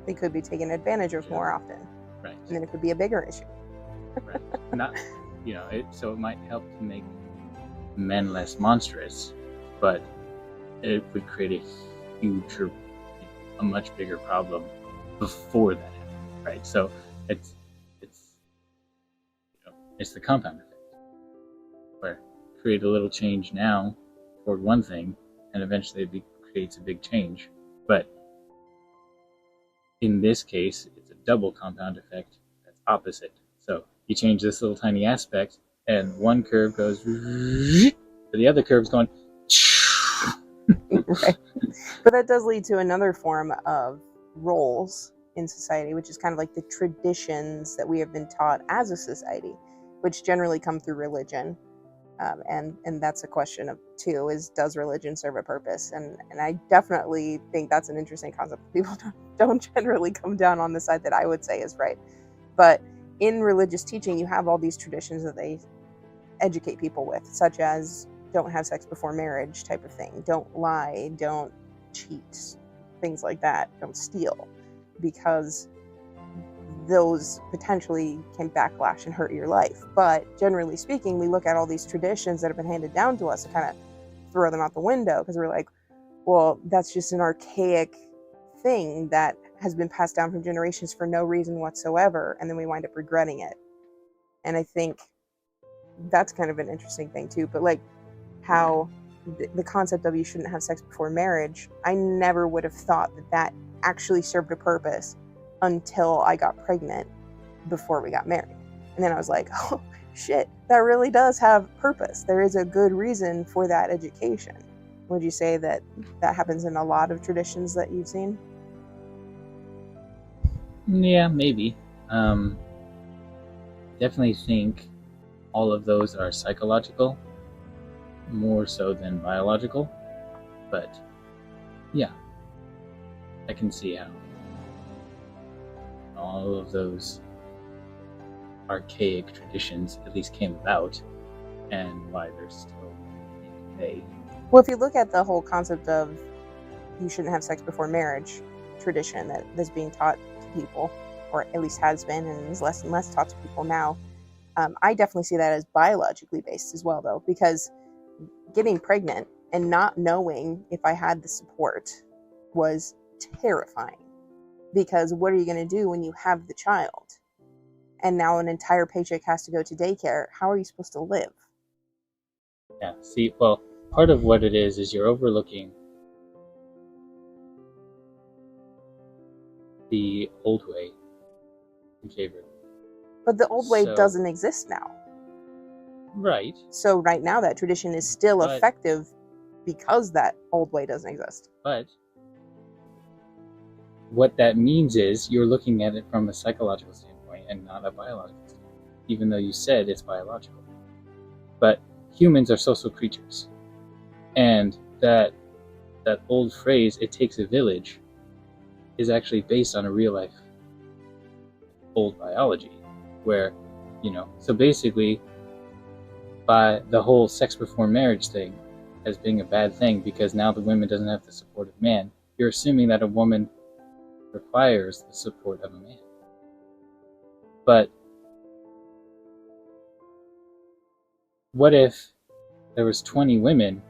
Speaker 1: they could be taken advantage of more often.
Speaker 2: Right.
Speaker 1: And then it could be a bigger issue.
Speaker 2: Right. Not, you know, so it might help to make men less monstrous, but it would create a huge, or a much bigger problem before that happened, right? So it's you know, it's the compound effect, where create a little change now toward one thing, and eventually it creates a big change. But in this case, it's a double compound effect that's opposite. So you change this little tiny aspect, and one curve goes, but the other curve's going.
Speaker 1: Right. But that does lead to another form of roles in society, which is kind of like the traditions that we have been taught as a society, which generally come through religion. And that's a question of too, is does religion serve a purpose? And I definitely think that's an interesting concept. People don't generally come down on the side that I would say is right. But in religious teaching, you have all these traditions that they educate people with, such as don't have sex before marriage type of thing, don't lie, don't cheat, things like that, don't steal, because those potentially can backlash and hurt your life. But generally speaking, we look at all these traditions that have been handed down to us and kind of throw them out the window, because we're like, well, that's just an archaic thing that has been passed down from generations for no reason whatsoever, and then we wind up regretting it. And I think that's kind of an interesting thing too. But like how the concept of you shouldn't have sex before marriage, I never would have thought that actually served a purpose until I got pregnant before we got married. And then I was like, oh shit, that really does have purpose. There is a good reason for that education. Would you say that happens in a lot of traditions that you've seen?
Speaker 2: Yeah, maybe. Definitely think all of those are psychological, more so than biological. But yeah, I can see how all of those archaic traditions at least came about, and why they're still in today.
Speaker 1: Well, if you look at the whole concept of you shouldn't have sex before marriage tradition that's being taught to people, or at least has been and is less and less taught to people now, I definitely see that as biologically based as well, though, because getting pregnant and not knowing if I had the support was terrifying. Because what are you going to do when you have the child? And now an entire paycheck has to go to daycare. How are you supposed to live?
Speaker 2: Yeah, see, well, part of what it is you're overlooking the old way in favor.
Speaker 1: But the old way
Speaker 2: So-
Speaker 1: doesn't exist now.
Speaker 2: Right,
Speaker 1: So right now that tradition is still
Speaker 2: But-
Speaker 1: effective because that old way doesn't exist.
Speaker 2: but what that means is you're looking at it from a psychological standpoint and not a biological standpoint, even though you said it's biological. But humans are social creatures. And that old phrase, "it takes a village," is actually based on a real life old biology, where, so basically, by the whole sex before marriage thing as being a bad thing because now the woman doesn't have the support of man, you're assuming that a woman requires the support of a man. But what if there was 20 women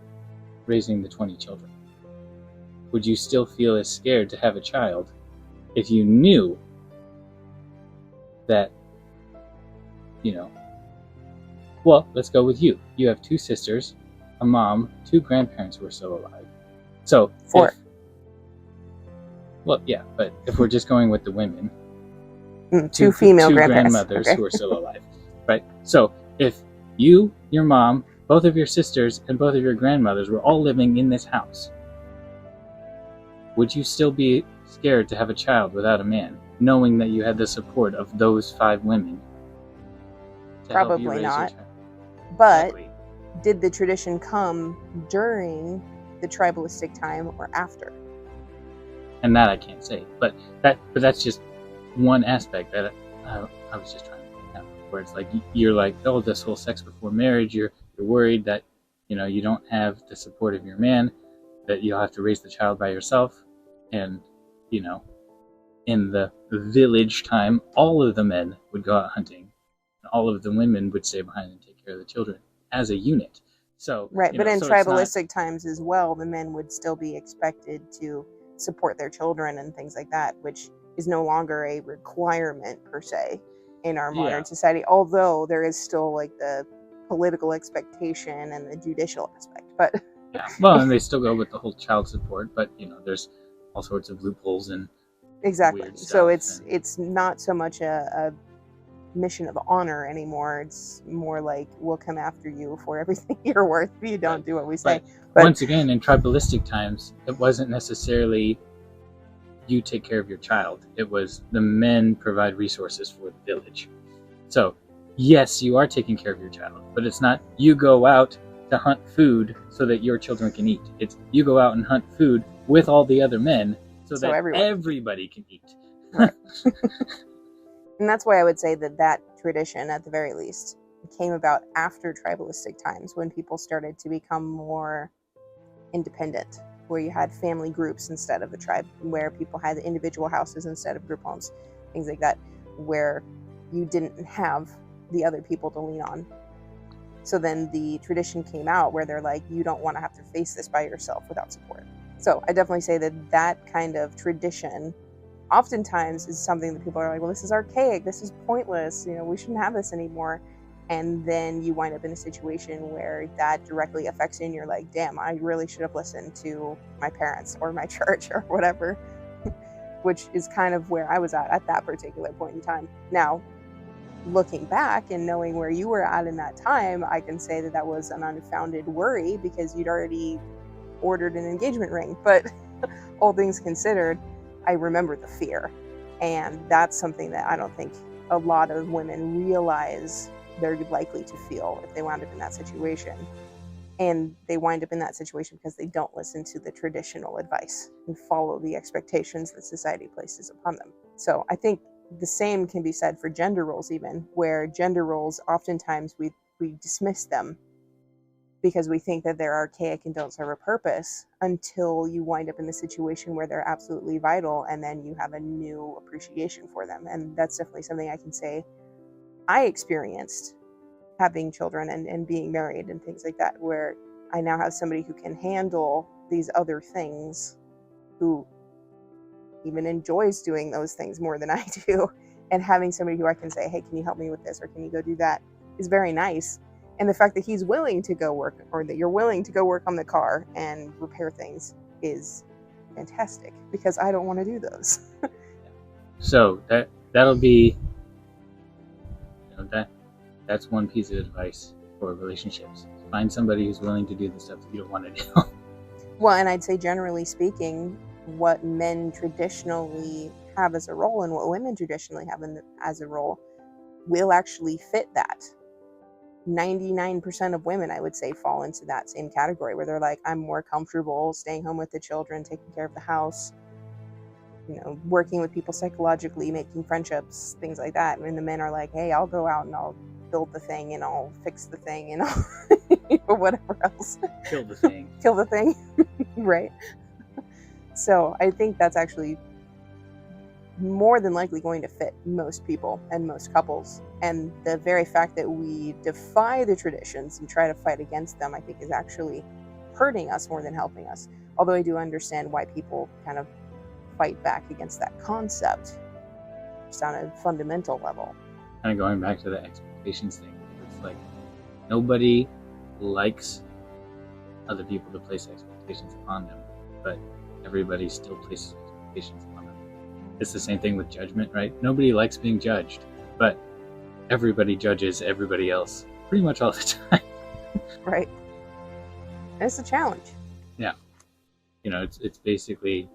Speaker 2: raising the 20 children? Would you still feel as scared to have a child if you knew that, well, let's go with you. You have 2 sisters, a mom, 2 grandparents who are still alive. So
Speaker 1: 4.
Speaker 2: Well, yeah, but if we're just going with the women,
Speaker 1: 2 female
Speaker 2: two
Speaker 1: grandparents.
Speaker 2: grandmothers
Speaker 1: Okay.
Speaker 2: who are still alive, right? So if you, your mom, both of your sisters, and both of your grandmothers were all living in this house, would you still be scared to have a child without a man, knowing that you had the support of those 5 women to help you
Speaker 1: Probably
Speaker 2: raise
Speaker 1: not.
Speaker 2: your child?
Speaker 1: But
Speaker 2: Exactly.
Speaker 1: did the tradition come during the tribalistic time or after?
Speaker 2: And that I can't say, but that's just one aspect that I was just trying to point out, where it's like you're like, oh, this whole sex before marriage, you're worried that you don't have the support of your man, that you'll have to raise the child by yourself, and in the village time, all of the men would go out hunting, and all of the women would stay behind and take care of the children as a unit. So
Speaker 1: Right, but in
Speaker 2: so it's not-
Speaker 1: tribalistic times as well, the men would still be expected to support their children and things like that, which is no longer a requirement per se in our modern
Speaker 2: Yeah.
Speaker 1: society, although there is still like the political expectation and the judicial aspect. But
Speaker 2: Yeah. Well, and they still go with the whole child support, but there's all sorts of loopholes and
Speaker 1: exactly.
Speaker 2: weird
Speaker 1: So
Speaker 2: stuff
Speaker 1: it's not so much a mission of honor anymore. It's more like we'll come after you for everything you're worth if you don't do what we say. But-
Speaker 2: once again, in tribalistic times, it wasn't necessarily you take care of your child. It was the men provide resources for the village. So, yes, you are taking care of your child, but it's not you go out to hunt food so that your children can eat. It's you go out and hunt food with all the other men so that everybody can eat.
Speaker 1: And that's why I would say that tradition, at the very least, came about after tribalistic times, when people started to become more independent, where you had family groups instead of a tribe, where people had individual houses instead of group homes, things like that, where you didn't have the other people to lean on. So then the tradition came out where they're like, you don't want to have to face this by yourself without support. So I definitely say that kind of tradition oftentimes is something that people are like, well, this is archaic, this is pointless, we shouldn't have this anymore. And then you wind up in a situation where that directly affects you and you're like, damn, I really should have listened to my parents or my church or whatever, which is kind of where I was at that particular point in time. Now, looking back and knowing where you were at in that time, I can say that was an unfounded worry because you'd already ordered an engagement ring. But all things considered, I remember the fear. And that's something that I don't think a lot of women realize they're likely to feel if they wound up in that situation. And they wind up in that situation because they don't listen to the traditional advice and follow the expectations that society places upon them. So I think the same can be said for gender roles, even where gender roles oftentimes we dismiss them because we think that they're archaic and don't serve a purpose, until you wind up in the situation where they're absolutely vital, and then you have a new appreciation for them. And that's definitely something I can say I experienced having children and being married and things like that, where I now have somebody who can handle these other things, who even enjoys doing those things more than I do. And having somebody who I can say, hey, can you help me with this? Or can you go do that? Is very nice. And the fact that he's willing to go work, or that you're willing to go work on the car and repair things, is fantastic, because I don't want to do those.
Speaker 2: So that'll be, that's one piece of advice for relationships. Find somebody who's willing to do the stuff that you don't want to do.
Speaker 1: Well, and I'd say generally speaking, what men traditionally have as a role and what women traditionally have as a role will actually fit that. 99% of women, I would say, fall into that same category, where they're like, I'm more comfortable staying home with the children, taking care of the house, working with people psychologically, making friendships, things like that. And the men are like, hey, I'll go out and I'll build the thing and I'll fix the thing and I'll whatever else.
Speaker 2: Kill the thing.
Speaker 1: Kill the thing. Right. So I think that's actually more than likely going to fit most people and most couples. And the very fact that we defy the traditions and try to fight against them, I think, is actually hurting us more than helping us. Although I do understand why people kind of fight back against that concept, just on a fundamental level.
Speaker 2: Kind of going back to the expectations thing, it's like nobody likes other people to place expectations upon them, but everybody still places expectations upon them. It's the same thing with judgment, right? Nobody likes being judged, but everybody judges everybody else pretty much all the time.
Speaker 1: Right. And it's a challenge.
Speaker 2: Yeah. It's basically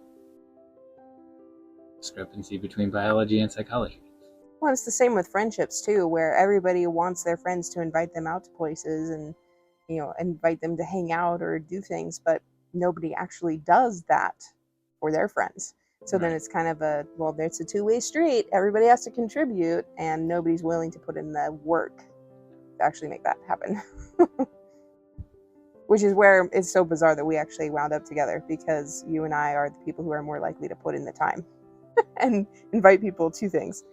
Speaker 2: discrepancy between biology and psychology.
Speaker 1: Well, it's the same with friendships too, where everybody wants their friends to invite them out to places and, invite them to hang out or do things, but nobody actually does that for their friends. So then it's kind of it's a two-way street. Everybody has to contribute, and nobody's willing to put in the work to actually make that happen. Which is where it's so bizarre that we actually wound up together, because you and I are the people who are more likely to put in the time and invite people to things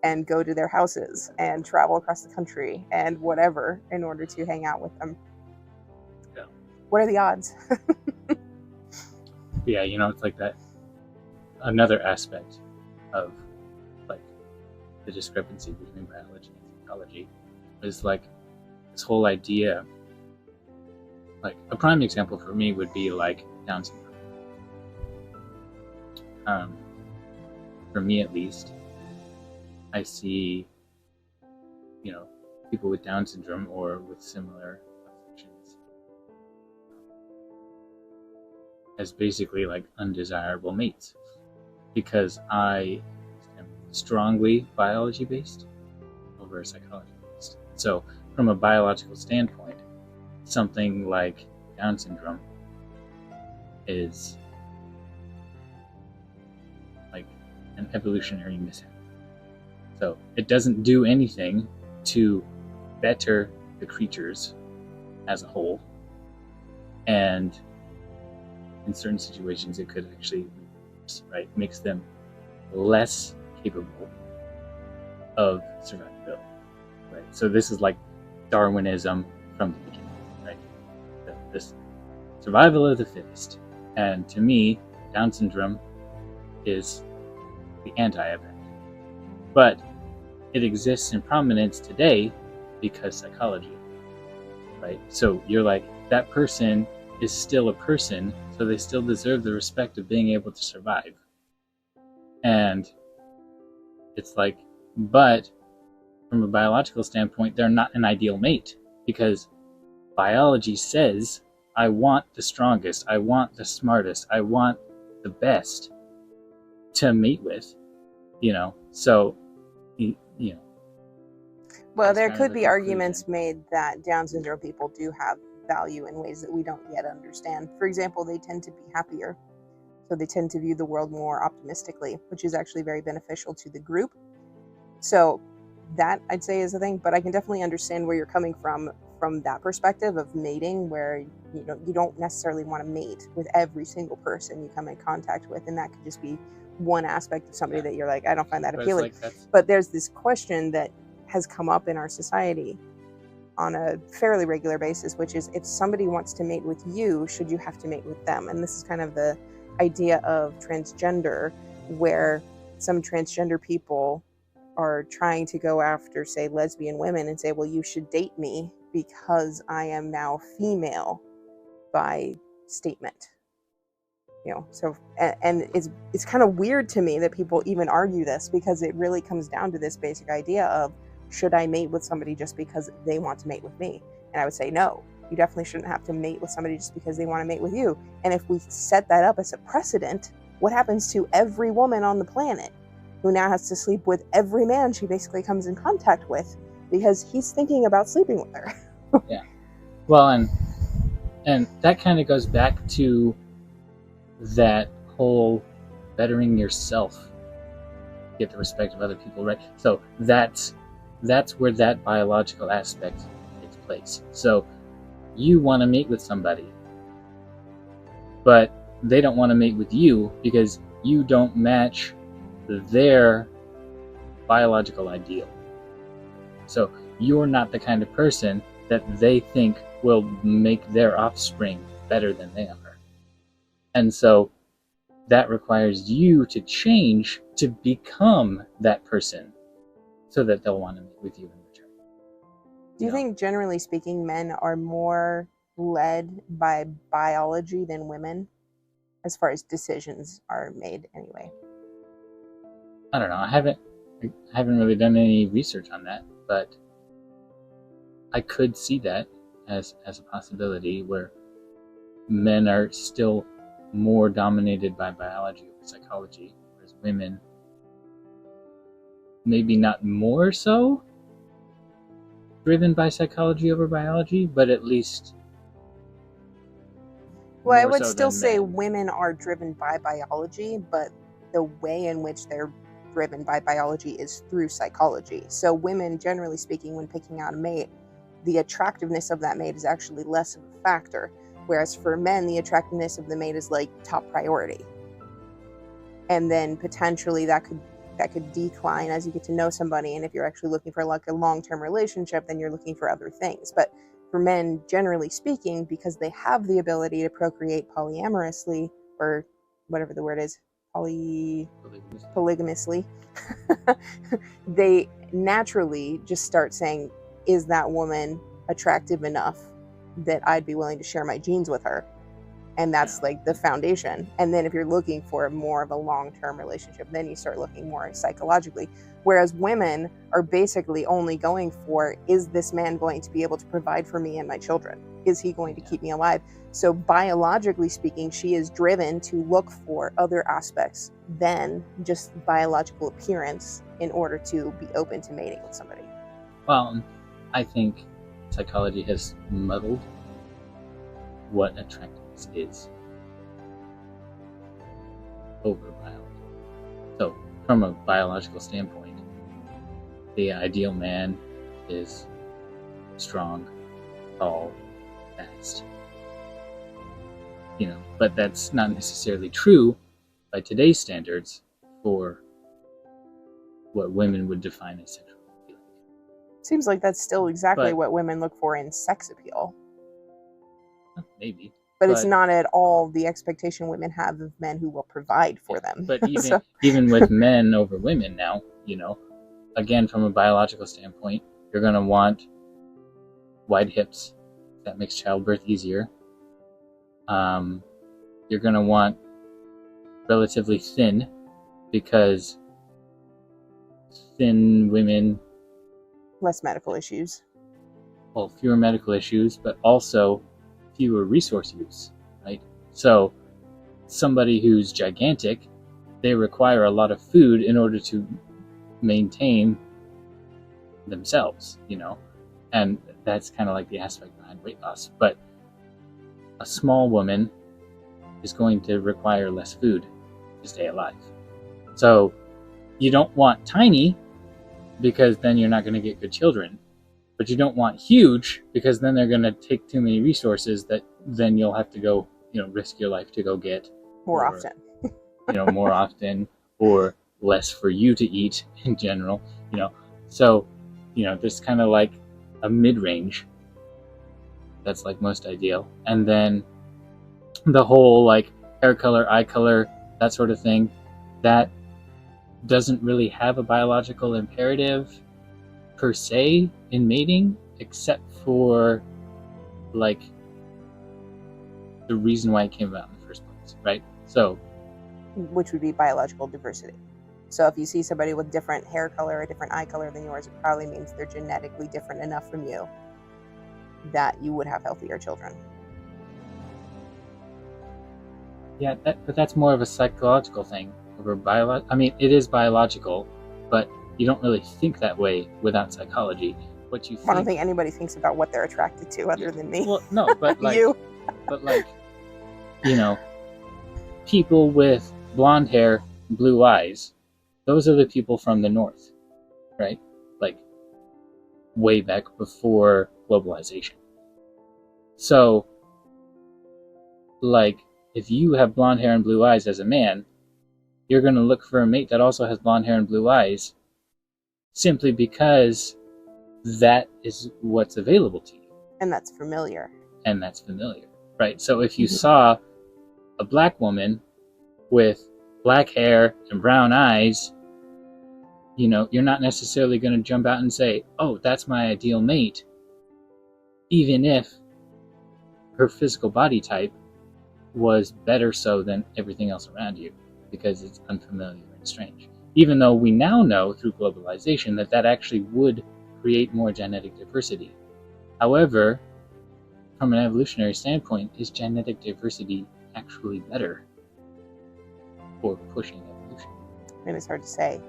Speaker 1: and go to their houses and travel across the country and whatever in order to hang out with them.
Speaker 2: Yeah.
Speaker 1: What are the odds?
Speaker 2: Yeah, it's like that. Another aspect of like the discrepancy between biology and psychology is like this whole idea. Like a prime example for me would be like Down syndrome. For me at least, I see, people with Down syndrome or with similar affections as basically like undesirable mates, because I am strongly biology based over psychology based. So from a biological standpoint, something like Down syndrome is like an evolutionary mishap. So it doesn't do anything to better the creatures as a whole, and in certain situations it could actually, right, makes them less capable of survivability, right? So this is like Darwinism from the beginning, right? This survival of the fittest. And to me, Down syndrome is the anti of that. But it exists in prominence today because psychology, right? So you're like, that person is still a person, so they still deserve the respect of being able to survive. And it's like, but from a biological standpoint, they're not an ideal mate, because biology says, I want the strongest, I want the smartest, I want the best to mate with, so,
Speaker 1: Well, there could be arguments made that Down syndrome people do have value in ways that we don't yet understand. For example, they tend to be happier. So they tend to view the world more optimistically, which is actually very beneficial to the group. So that, I'd say, is a thing, but I can definitely understand where you're coming from that perspective of mating, where you don't necessarily want to mate with every single person you come in contact with, and that could just be one aspect of somebody that you're like, I don't find that appealing. But there's this question that has come up in our society on a fairly regular basis, which is, if somebody wants to mate with you, should you have to mate with them? And this is kind of the idea of transgender, where some transgender people are trying to go after, say, lesbian women and say, well, you should date me because I am now female by statement. So, and it's kind of weird to me that people even argue this, because it really comes down to this basic idea of, should I mate with somebody just because they want to mate with me? And I would say, no, you definitely shouldn't have to mate with somebody just because they want to mate with you. And if we set that up as a precedent, what happens to every woman on the planet who now has to sleep with every man she basically comes in contact with because he's thinking about sleeping with her?
Speaker 2: Yeah. Well, and that kind of goes back to that whole bettering yourself, get the respect of other people, right? So that's where that biological aspect takes place. So you want to mate with somebody, but they don't want to mate with you because you don't match their biological ideal. So you're not the kind of person that they think will make their offspring better than they are. And so that requires you to change to become that person so that they'll want to meet with you in return.
Speaker 1: Do you think, generally speaking, men are more led by biology than women, as far as decisions are made anyway?
Speaker 2: I don't know. I haven't really done any research on that, but I could see that as a possibility, where men are still more dominated by biology over psychology, whereas women maybe not more so driven by psychology over biology, but at least
Speaker 1: well, I would still say women are driven by biology, but the way in which they're driven by biology is through psychology. So women, generally speaking, when picking out a mate, the attractiveness of that mate is actually less of a factor. Whereas for men, the attractiveness of the mate is like top priority. And then potentially that could decline as you get to know somebody. And if you're actually looking for like a long-term relationship, then you're looking for other things. But for men, generally speaking, because they have the ability to procreate polyamorously, or whatever the word is, polygamously, they naturally just start saying, is that woman attractive enough that I'd be willing to share my genes with her? And that's like the foundation. And then if you're looking for more of a long-term relationship, then you start looking more psychologically. Whereas women are basically only going for, is this man going to be able to provide for me and my children? Is he going to keep me alive? So biologically speaking, she is driven to look for other aspects than just biological appearance in order to be open to mating with somebody.
Speaker 2: Well, I think psychology has muddled what attractiveness is over biology. So, from a biological standpoint, the ideal man is strong, tall, fast. But that's not necessarily true by today's standards for what women would define as sexual appeal.
Speaker 1: Seems like that's still exactly what women look for in sex appeal.
Speaker 2: Maybe.
Speaker 1: But it's not at all the expectation women have of men who will provide for them.
Speaker 2: But even with men over women now, again, from a biological standpoint, you're going to want wide hips. That makes childbirth easier. You're going to want relatively thin, because thin women...
Speaker 1: less medical issues.
Speaker 2: Well, fewer medical issues, but also fewer resource use, right? So somebody who's gigantic, they require a lot of food in order to maintain themselves, and that's kind of like the aspect behind weight loss. But a small woman is going to require less food to stay alive. So you don't want tiny, because then you're not going to get good children. But you don't want huge, because then they're going to take too many resources that then you'll have to go, risk your life to go get
Speaker 1: More often.
Speaker 2: more often, or less for you to eat in general. So there's kind of like a mid-range that's like most ideal. And then the whole like hair color, eye color, that sort of thing, that doesn't really have a biological imperative per se in mating, except for like the reason why it came about in the first place, right? So,
Speaker 1: which would be biological diversity. So if you see somebody with different hair color or different eye color than yours, it probably means they're genetically different enough from you that you would have healthier children.
Speaker 2: Yeah, but that's more of a psychological thing over it is biological, but you don't really think that way without psychology. What you think...
Speaker 1: I don't think anybody thinks about what they're attracted to other than me.
Speaker 2: Well, no, but like
Speaker 1: you.
Speaker 2: But like, people with blonde hair, blue eyes, those are the people from the north, right? Like way back before globalization. So like, if you have blonde hair and blue eyes as a man, you're going to look for a mate that also has blonde hair and blue eyes, simply because that is what's available to you.
Speaker 1: And that's familiar.
Speaker 2: Right? So if you saw a black woman with black hair and brown eyes, you're not necessarily going to jump out and say, oh, that's my ideal mate, even if her physical body type was better so than everything else around you, because it's unfamiliar and strange. Even though we now know through globalization that actually would create more genetic diversity. However, from an evolutionary standpoint, is genetic diversity actually better for pushing evolution?
Speaker 1: Maybe it's hard to say.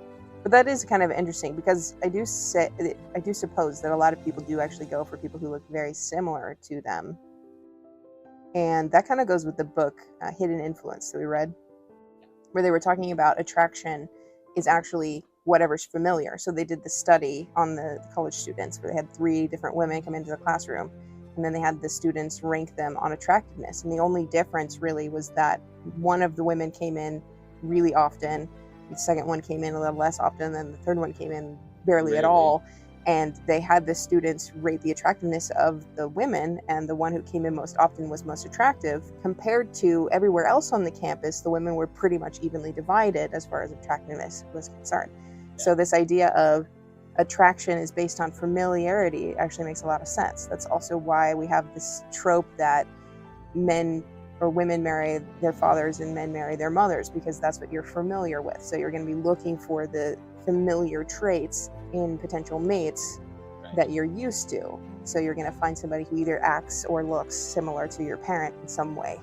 Speaker 1: But that is kind of interesting, because I do suppose that a lot of people do actually go for people who look very similar to them. And that kind of goes with the book Hidden Influence that we read, where they were talking about attraction is actually whatever's familiar. So they did the study on the college students, where they had 3 different women come into the classroom, and then they had the students rank them on attractiveness. And the only difference really was that one of the women came in really often, the second one came in a little less often, and then the third one came in barely at all. And they had the students rate the attractiveness of the women, and the one who came in most often was most attractive. Compared to everywhere else on the campus, the women were pretty much evenly divided as far as attractiveness was concerned. So this idea of attraction is based on familiarity actually makes a lot of sense. That's also why we have this trope that men or women marry their fathers and men marry their mothers, because that's what you're familiar with. So you're going to be looking for the familiar traits in potential mates that you're used to. So you're going to find somebody who either acts or looks similar to your parent in some way.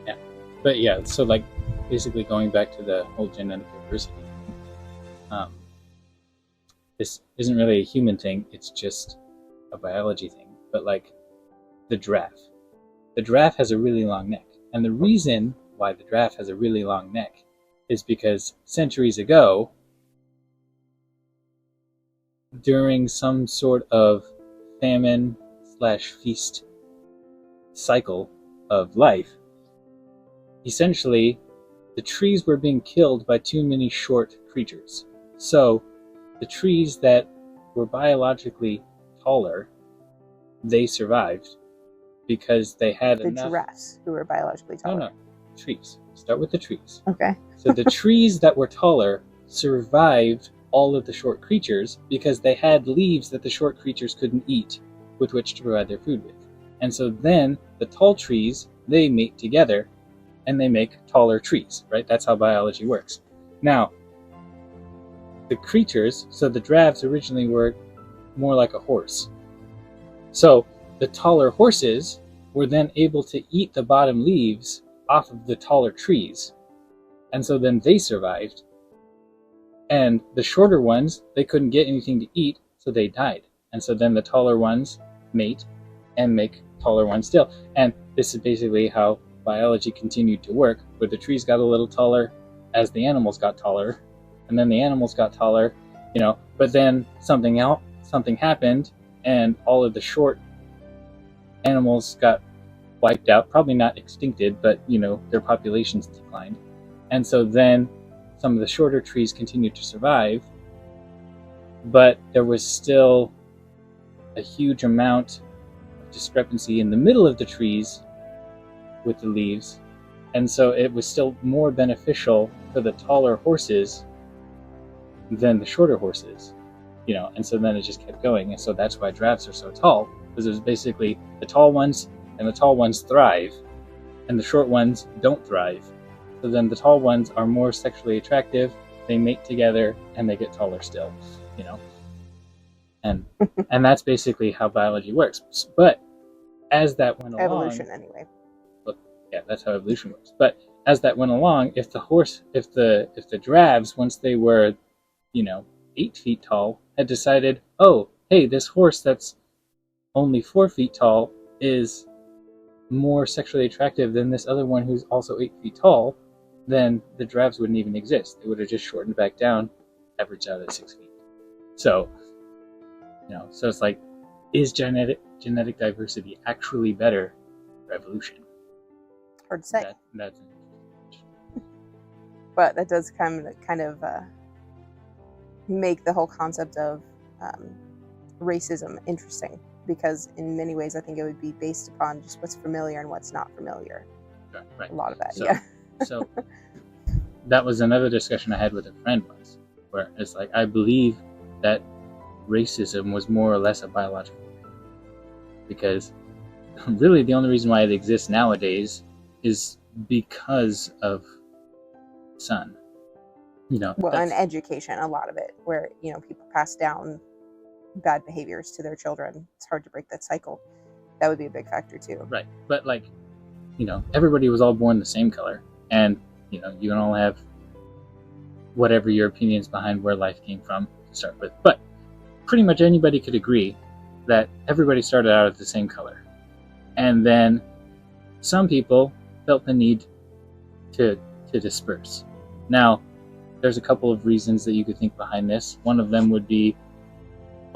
Speaker 2: Yeah. But yeah, so like basically going back to the whole genetic diversity, this isn't really a human thing, it's just a biology thing. But like the giraffe has a really long neck. And the reason why the giraffe has a really long neck is because centuries ago, during some sort of famine/feast cycle of life, essentially the trees were being killed by too many short creatures. So the trees that were biologically taller, they survived because they had enough...
Speaker 1: The giraffes who were biologically taller.
Speaker 2: No, trees. Start with the trees.
Speaker 1: Okay.
Speaker 2: So the trees that were taller survived all of the short creatures because they had leaves that the short creatures couldn't eat with which to provide their food with. And so then the tall trees, they mate together and they make taller trees, right? That's how biology works. Now, the creatures, so the giraffes originally were more like a horse. So the taller horses were then able to eat the bottom leaves off of the taller trees. And so then they survived. And the shorter ones, they couldn't get anything to eat, so they died. And so then the taller ones mate and make taller ones still. And this is basically how biology continued to work, where the trees got a little taller as the animals got taller, and then the animals got taller, but then something happened, and all of the short animals got wiped out, probably not extincted, but their populations declined. And so then some of the shorter trees continued to survive, but there was still a huge amount of discrepancy in the middle of the trees with the leaves. And so it was still more beneficial for the taller horses than the shorter horses, and so then it just kept going. And so that's why drafts are so tall, because it was basically the tall ones, and the tall ones thrive, and the short ones don't thrive. So then the tall ones are more sexually attractive, they mate together, and they get taller still, And that's basically how biology works. But as that went along...
Speaker 1: Evolution, anyway.
Speaker 2: Yeah, that's how evolution works. But as that went along, if the drabs, once they were, 8 feet tall, had decided, oh, hey, this horse that's only 4 feet tall is more sexually attractive than this other one who's also 8 feet tall, then the drabs wouldn't even exist. They would have just shortened back down, averaged out at 6 feet. So, so it's like, is genetic diversity actually better for evolution?
Speaker 1: Hard to say.
Speaker 2: That's
Speaker 1: but that does kind of make the whole concept of racism interesting, because in many ways I think it would be based upon just what's familiar and what's not familiar.
Speaker 2: right.
Speaker 1: A lot of that,
Speaker 2: so,
Speaker 1: yeah.
Speaker 2: So that was another discussion I had with a friend once, where it's like, I believe that racism was more or less a biological thing, because really the only reason why it exists nowadays is because of sun.
Speaker 1: Well, and education, a lot of it, where people pass down bad behaviors to their children. It's hard to break that cycle. That would be a big factor too.
Speaker 2: Right, but everybody was all born the same color, and you can all have whatever your opinions behind where life came from to start with, but pretty much anybody could agree that everybody started out at the same color, and then some people felt the need to disperse. Now, there's a couple of reasons that you could think behind this. One of them would be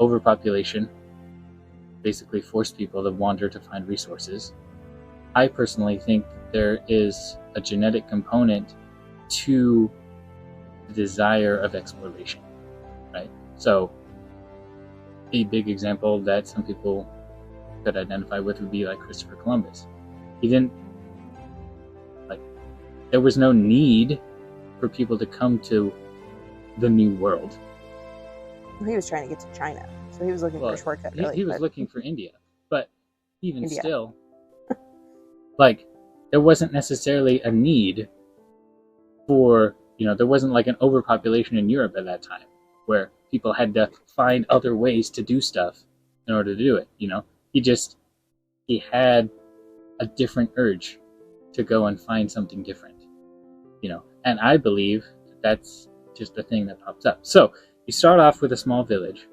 Speaker 2: overpopulation, basically forced people to wander to find resources. I personally think there is a genetic component to the desire of exploration, right? So a big example that some people could identify with would be like Christopher Columbus. There was no need for people to come to the New World.
Speaker 1: He was trying to get to China, so he was looking for a shortcut. Really,
Speaker 2: he was looking for India, but even still, there wasn't necessarily a need for, there wasn't like an overpopulation in Europe at that time, where people had to find other ways to do stuff in order to do it. He had a different urge to go and find something different, and I believe that's just the thing that pops up. So you start off with a small village.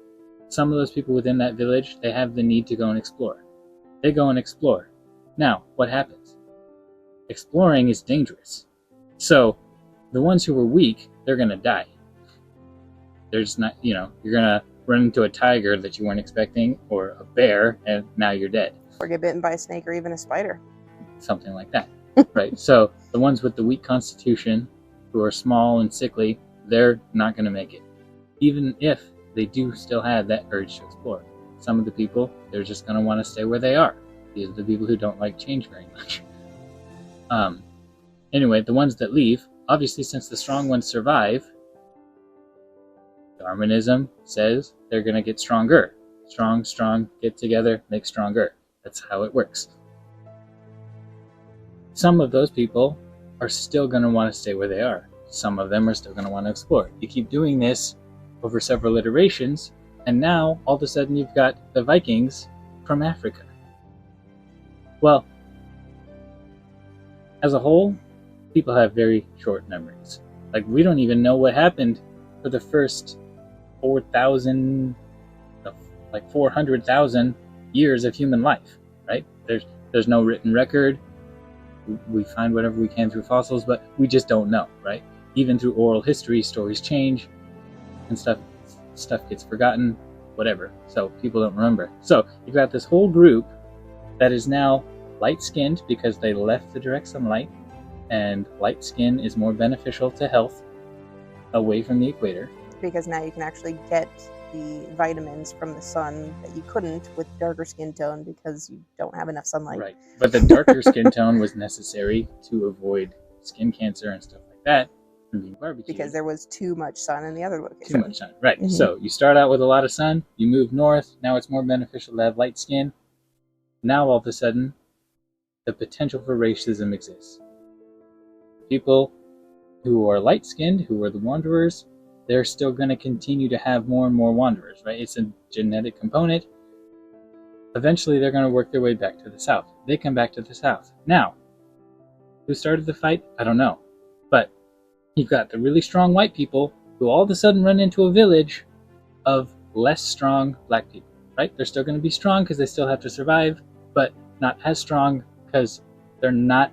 Speaker 2: Some of those people within that village, they have the need to go and explore. They go and explore. Now, what happens? Exploring is dangerous. So the ones who were weak, they're going to die. They're just not, you're going to run into a tiger that you weren't expecting, or a bear, and now you're dead.
Speaker 1: Or get bitten by a snake or even a spider.
Speaker 2: Something like that, right? So the ones with the weak constitution, who are small and sickly, they're not going to make it, even if they do still have that urge to explore. Some of the people, they're just going to want to stay where they are. These are the people who don't like change very much. Anyway, the ones that leave, obviously, since the strong ones survive, Darwinism says they're going to get stronger. Strong, get together, make stronger. That's how it works. Some of those people are still going to want to stay where they are. Some of them are still going to want to explore. You keep doing this over several iterations, and now all of a sudden you've got the Vikings from Africa. Well, as a whole, people have very short memories. We don't even know what happened for the first 400,000 years of human life. right? There's no written record. We find whatever we can through fossils, but we just don't know, right? Even through oral history, stories change and stuff gets forgotten, whatever. So people don't remember. So you've got this whole group that is now light-skinned because they left the direct sunlight, and light skin is more beneficial to health away from the equator.
Speaker 1: Because now you can actually get the vitamins from the sun that you couldn't with darker skin tone because you don't have enough sunlight.
Speaker 2: Right. But the darker skin tone was necessary to avoid skin cancer and stuff like that from being barbecued.
Speaker 1: Because there was too much sun in the other location.
Speaker 2: Too much sun. Right. Mm-hmm. So you start out with a lot of sun, you move north, now it's more beneficial to have light skin. Now all of a sudden, the potential for racism exists. People who are light-skinned, who are the wanderers, they're still going to continue to have more and more wanderers, right? It's a genetic component. Eventually, they're going to work their way back to the south. They come back to the south. Now, who started the fight? I don't know. But you've got the really strong white people who all of a sudden run into a village of less strong black people, right? They're still going to be strong because they still have to survive, but not as strong because they're not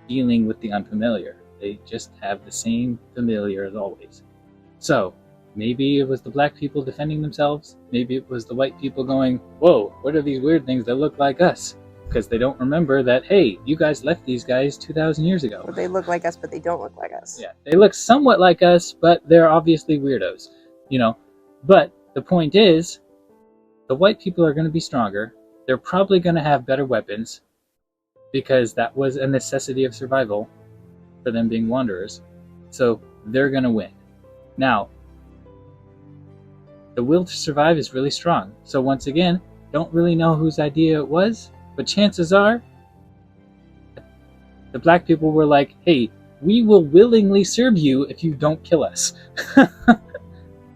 Speaker 2: dealing with the unfamiliar. They just have the same familiar as always. So maybe it was the black people defending themselves. Maybe it was the white people going, whoa, what are these weird things that look like us? Because they don't remember that, hey, you guys left these guys 2,000 years ago.
Speaker 1: But they look like us, but they don't look like us.
Speaker 2: Yeah, they look somewhat like us, but they're obviously weirdos, you know. But the point is, the white people are going to be stronger. They're probably going to have better weapons because that was a necessity of survival for them being wanderers. So they're going to win. Now, the will to survive is really strong. So once again, don't really know whose idea it was, but chances are the black people were like, hey, we will willingly serve you if you don't kill us.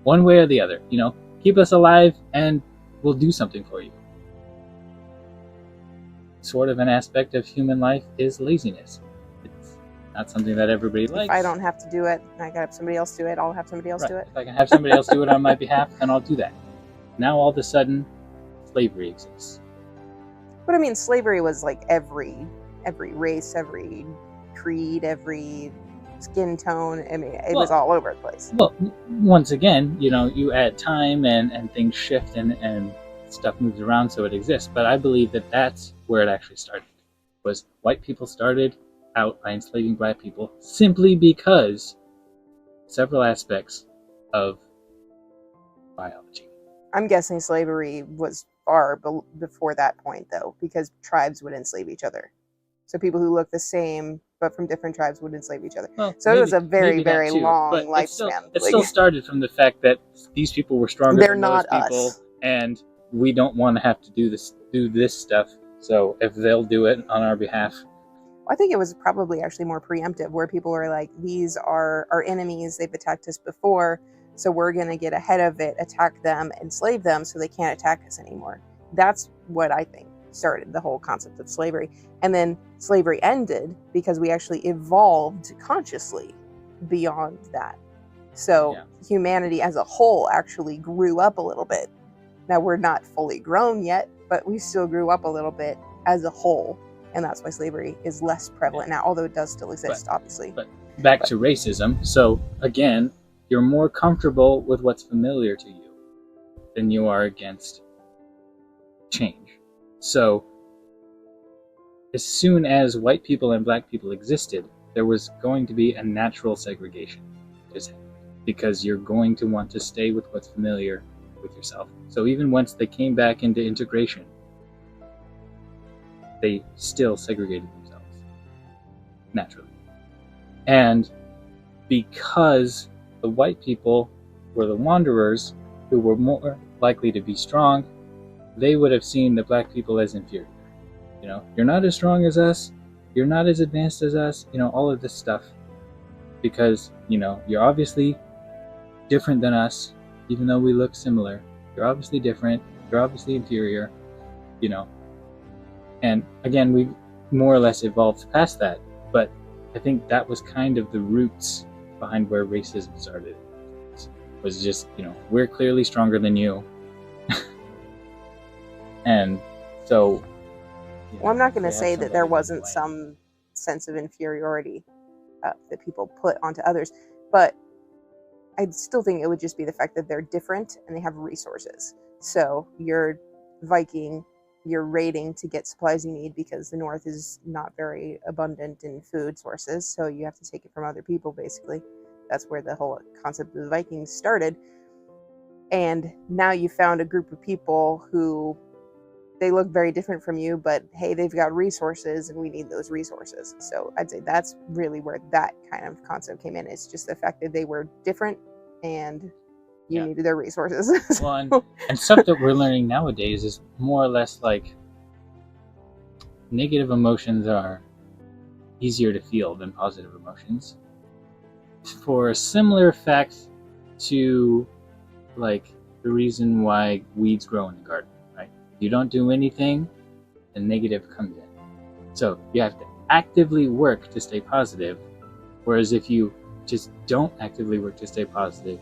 Speaker 2: One way or the other, you know, keep us alive and we'll do something for you. Sort of an aspect of human life is laziness. It's not something that everybody likes.
Speaker 1: If I don't have to do it, I can have somebody else do it, I'll have somebody else do it.
Speaker 2: If I can have somebody else do it on my behalf, then I'll do that. Now all of a sudden, slavery exists.
Speaker 1: But I mean, slavery was like every race, every creed, every skin tone. I mean, it was all over the place.
Speaker 2: Well, once again, you know, you add time and things shift and stuff moves around, so it exists. But I believe that that's where it actually started. Was white people started out by enslaving black people simply because several aspects of biology.
Speaker 1: I'm guessing slavery was far before that point, though, because tribes would enslave each other. So people who look the same but from different tribes would enslave each other. Well, so maybe, it was a very, very long lifespan.
Speaker 2: It still started from the fact that these people were stronger than those people, us. And we don't want to have to do this stuff. So if they'll do it on our behalf.
Speaker 1: I think it was probably actually more preemptive, where people were like, these are our enemies, they've attacked us before, so we're going to get ahead of it, attack them, enslave them so they can't attack us anymore. That's what I think started the whole concept of slavery. And then slavery ended because we actually evolved consciously beyond that. So humanity as a whole actually grew up a little bit. Now we're not fully grown yet, but we still grew up a little bit as a whole. And that's why slavery is less prevalent now, although it does still exist, obviously.
Speaker 2: But back to racism. So again, you're more comfortable with what's familiar to you than you are against change. So as soon as white people and black people existed, there was going to be a natural segregation, just because you're going to want to stay with what's familiar with yourself. So even once they came back into integration, they still segregated themselves naturally. And because the white people were the wanderers who were more likely to be strong, they would have seen the black people as inferior. You know, you're not as strong as us, you're not as advanced as us, you know, all of this stuff. Because, you know, you're obviously different than us, even though we look similar. You're obviously different, you're obviously inferior, you know. And again, we've more or less evolved past that. But I think that was kind of the roots behind where racism started. Was just, you know, we're clearly stronger than you. And so
Speaker 1: Well, I'm not going to
Speaker 2: they have
Speaker 1: say that
Speaker 2: somebody
Speaker 1: there
Speaker 2: to
Speaker 1: wasn't
Speaker 2: blame.
Speaker 1: some sense of inferiority that people put onto others, but I still think it would just be the fact that they're different and they have resources. So you're Viking, you're raiding to get supplies you need because the North is not very abundant in food sources, so you have to take it from other people, basically. That's where the whole concept of the Vikings started. And now you found a group of people who they look very different from you, but hey, they've got resources and we need those resources. So I'd say that's really where that kind of concept came in. It's just the fact that they were different and you needed their resources.
Speaker 2: Well, and stuff that we're learning nowadays is more or less like negative emotions are easier to feel than positive emotions. For a similar fact to like the reason why weeds grow in the garden, right? If you don't do anything, the negative comes in. So you have to actively work to stay positive, whereas if you just don't actively work to stay positive,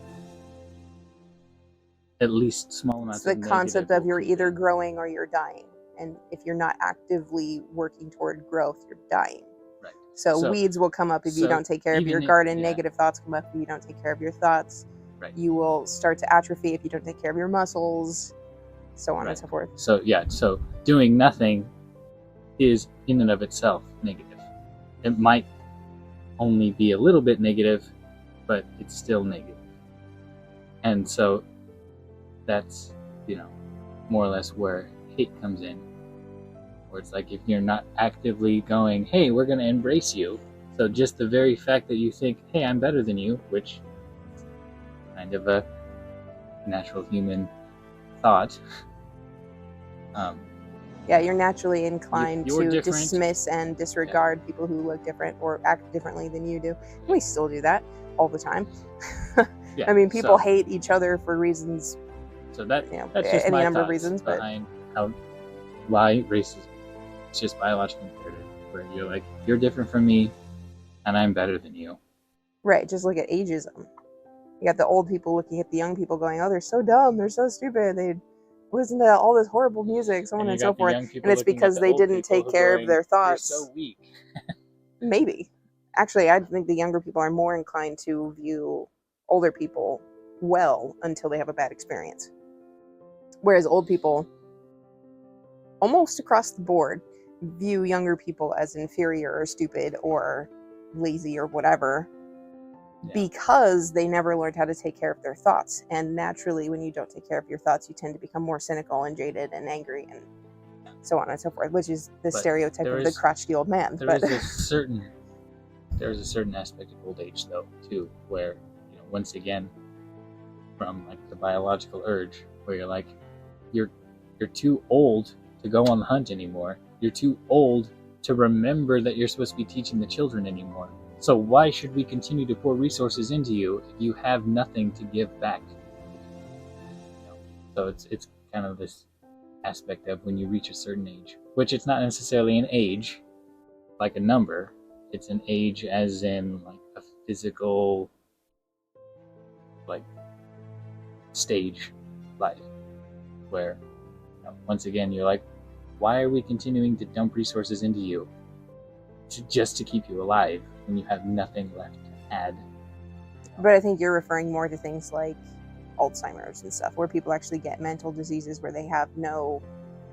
Speaker 2: at least small amounts
Speaker 1: It's
Speaker 2: of
Speaker 1: the concept
Speaker 2: negative
Speaker 1: of you're
Speaker 2: will creep
Speaker 1: either
Speaker 2: in.
Speaker 1: growing or you're dying. And if you're not actively working toward growth, you're dying.
Speaker 2: Right.
Speaker 1: So weeds will come up if you don't take care of your garden. Negative thoughts come up if you don't take care of your thoughts.
Speaker 2: Right.
Speaker 1: You will start to atrophy if you don't take care of your muscles, so on and so forth.
Speaker 2: So so doing nothing is in and of itself negative. It might only be a little bit negative, but it's still negative. And so that's, more or less where hate comes in. Where it's like if you're not actively going, hey, we're going to embrace you. So just the very fact that you think, hey, I'm better than you, which is kind of a natural human thought.
Speaker 1: You're naturally inclined to
Speaker 2: different.
Speaker 1: dismiss and disregard people who look different or act differently than you do. We still do that all the time. I mean, people hate each other for reasons.
Speaker 2: So that's just
Speaker 1: any
Speaker 2: my
Speaker 1: number of
Speaker 2: thoughts
Speaker 1: reasons
Speaker 2: behind why racism. It's just biological imperative, where you're like, you're different from me, and I'm better than you.
Speaker 1: Right. Just look at ageism. You got the old people looking at the young people, going, "Oh, they're so dumb. They're so stupid. They listen to all this horrible music, so on and so forth." And it's because they didn't take care of their thoughts.
Speaker 2: You're so weak.
Speaker 1: Maybe. Actually, I think the younger people are more inclined to view older people well until they have a bad experience. Whereas old people, almost across the board, view younger people as inferior or stupid or lazy or whatever, because they never learned how to take care of their thoughts. And naturally, when you don't take care of your thoughts, you tend to become more cynical and jaded and angry and so on and so forth, which is the stereotype of the crotchety old man.
Speaker 2: There's a certain aspect of old age, though, too, where, once again, from like the biological urge, where you're like, you're too old to go on the hunt anymore. You're too old to remember that you're supposed to be teaching the children anymore. So why should we continue to pour resources into you if you have nothing to give back? So it's kind of this aspect of when you reach a certain age, which it's not necessarily an age, like a number. It's an age as in like a physical, like, stage life, where once again you're like, why are we continuing to dump resources into you just to keep you alive when you have nothing left to add?
Speaker 1: But I think you're referring more to things like Alzheimer's and stuff, where people actually get mental diseases where they have no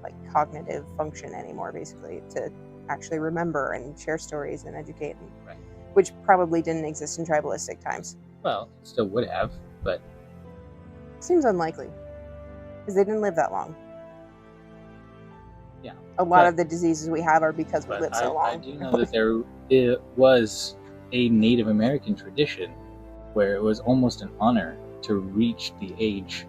Speaker 1: like cognitive function anymore, basically, to actually remember and share stories and educate, which probably didn't exist in tribalistic times.
Speaker 2: Well, it still would have, but
Speaker 1: seems unlikely because they didn't live that long.
Speaker 2: Yeah,
Speaker 1: a lot of the diseases we have are because we live so long.
Speaker 2: I do know that there was a Native American tradition where it was almost an honor to reach the age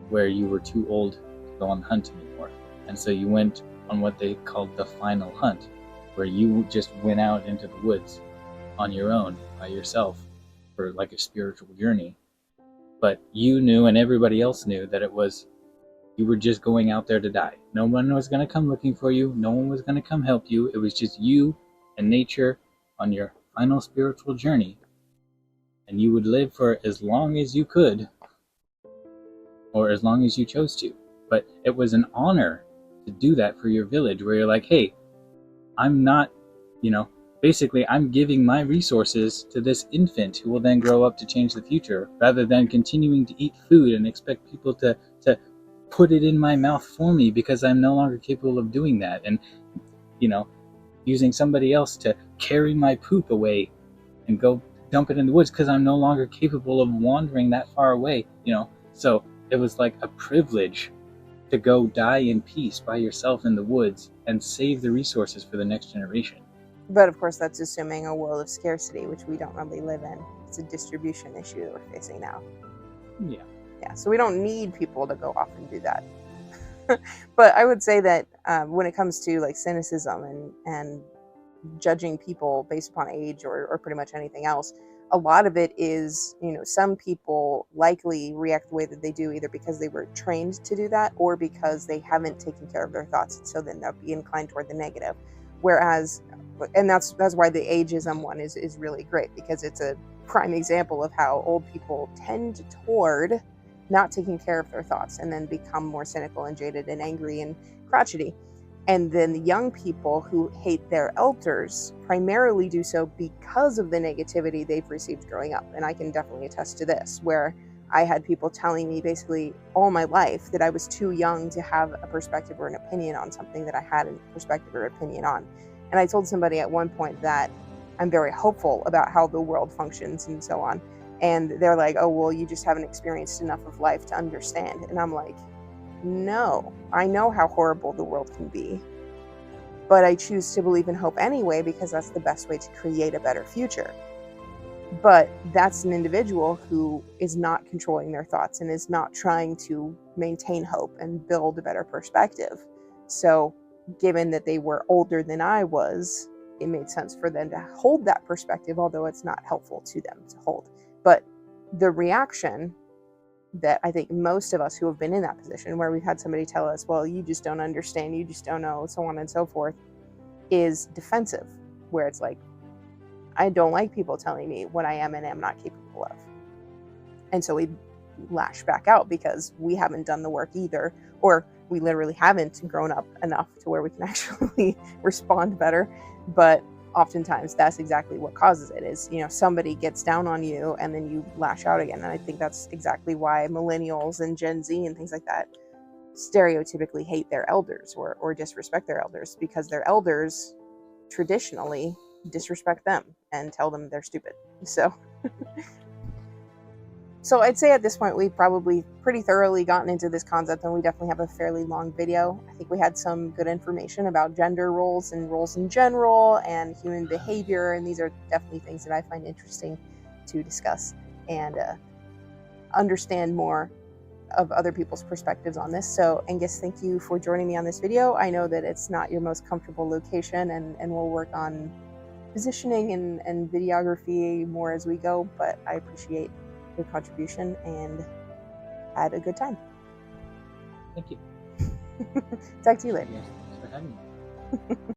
Speaker 2: where you were too old to go on the hunt anymore. And so you went on what they called the final hunt, where you just went out into the woods on your own, by yourself, for like a spiritual journey. But you knew, and everybody else knew, that you were just going out there to die. No one was going to come looking for you. No one was going to come help you. It was just you and nature on your final spiritual journey. And you would live for as long as you could, or as long as you chose to. But it was an honor to do that for your village, where you're like, hey, I'm not, basically I'm giving my resources to this infant who will then grow up to change the future, rather than continuing to eat food and expect people to put it in my mouth for me because I'm no longer capable of doing that. And, using somebody else to carry my poop away and go dump it in the woods because I'm no longer capable of wandering that far away, So it was like a privilege to go die in peace by yourself in the woods and save the resources for the next generation.
Speaker 1: But of course, that's assuming a world of scarcity, which we don't really live in. It's a distribution issue that we're facing now.
Speaker 2: Yeah.
Speaker 1: Yeah, so we don't need people to go off and do that. But I would say that when it comes to like cynicism and judging people based upon age or pretty much anything else, a lot of it is, some people likely react the way that they do either because they were trained to do that or because they haven't taken care of their thoughts, so then they'll be inclined toward the negative. Whereas, and that's why the ageism one is really great, because it's a prime example of how old people tend toward not taking care of their thoughts and then become more cynical and jaded and angry and crotchety. And then the young people who hate their elders primarily do so because of the negativity they've received growing up. And I can definitely attest to this, where I had people telling me basically all my life that I was too young to have a perspective or an opinion on something that I had a perspective or opinion on. And I told somebody at one point that I'm very hopeful about how the world functions and so on. And they're like, oh, well, you just haven't experienced enough of life to understand. And I'm like, no, I know how horrible the world can be, but I choose to believe in hope anyway, because that's the best way to create a better future. But that's an individual who is not controlling their thoughts and is not trying to maintain hope and build a better perspective. So given that they were older than I was, it made sense for them to hold that perspective, although it's not helpful to them to hold. But the reaction that I think most of us who have been in that position, where we've had somebody tell us, well, you just don't understand, you just don't know, so on and so forth, is defensive, where it's like, I don't like people telling me what I am and am not capable of. And so we lash back out because we haven't done the work either, or we literally haven't grown up enough to where we can actually respond better. But oftentimes that's exactly what causes it, is, somebody gets down on you and then you lash out again. And I think that's exactly why millennials and Gen Z and things like that stereotypically hate their elders or disrespect their elders, because their elders traditionally disrespect them and tell them they're stupid. So I'd say at this point we've probably pretty thoroughly gotten into this concept, and we definitely have a fairly long video. I think we had some good information about gender roles and roles in general and human behavior, and these are definitely things that I find interesting to discuss and understand more of other people's perspectives on this. So Angus, thank you for joining me on this video. I know that it's not your most comfortable location, and we'll work on positioning and videography more as we go, but I appreciate your contribution and had a good time.
Speaker 2: Thank you.
Speaker 1: Talk to you later.
Speaker 2: Yes, thanks for having me.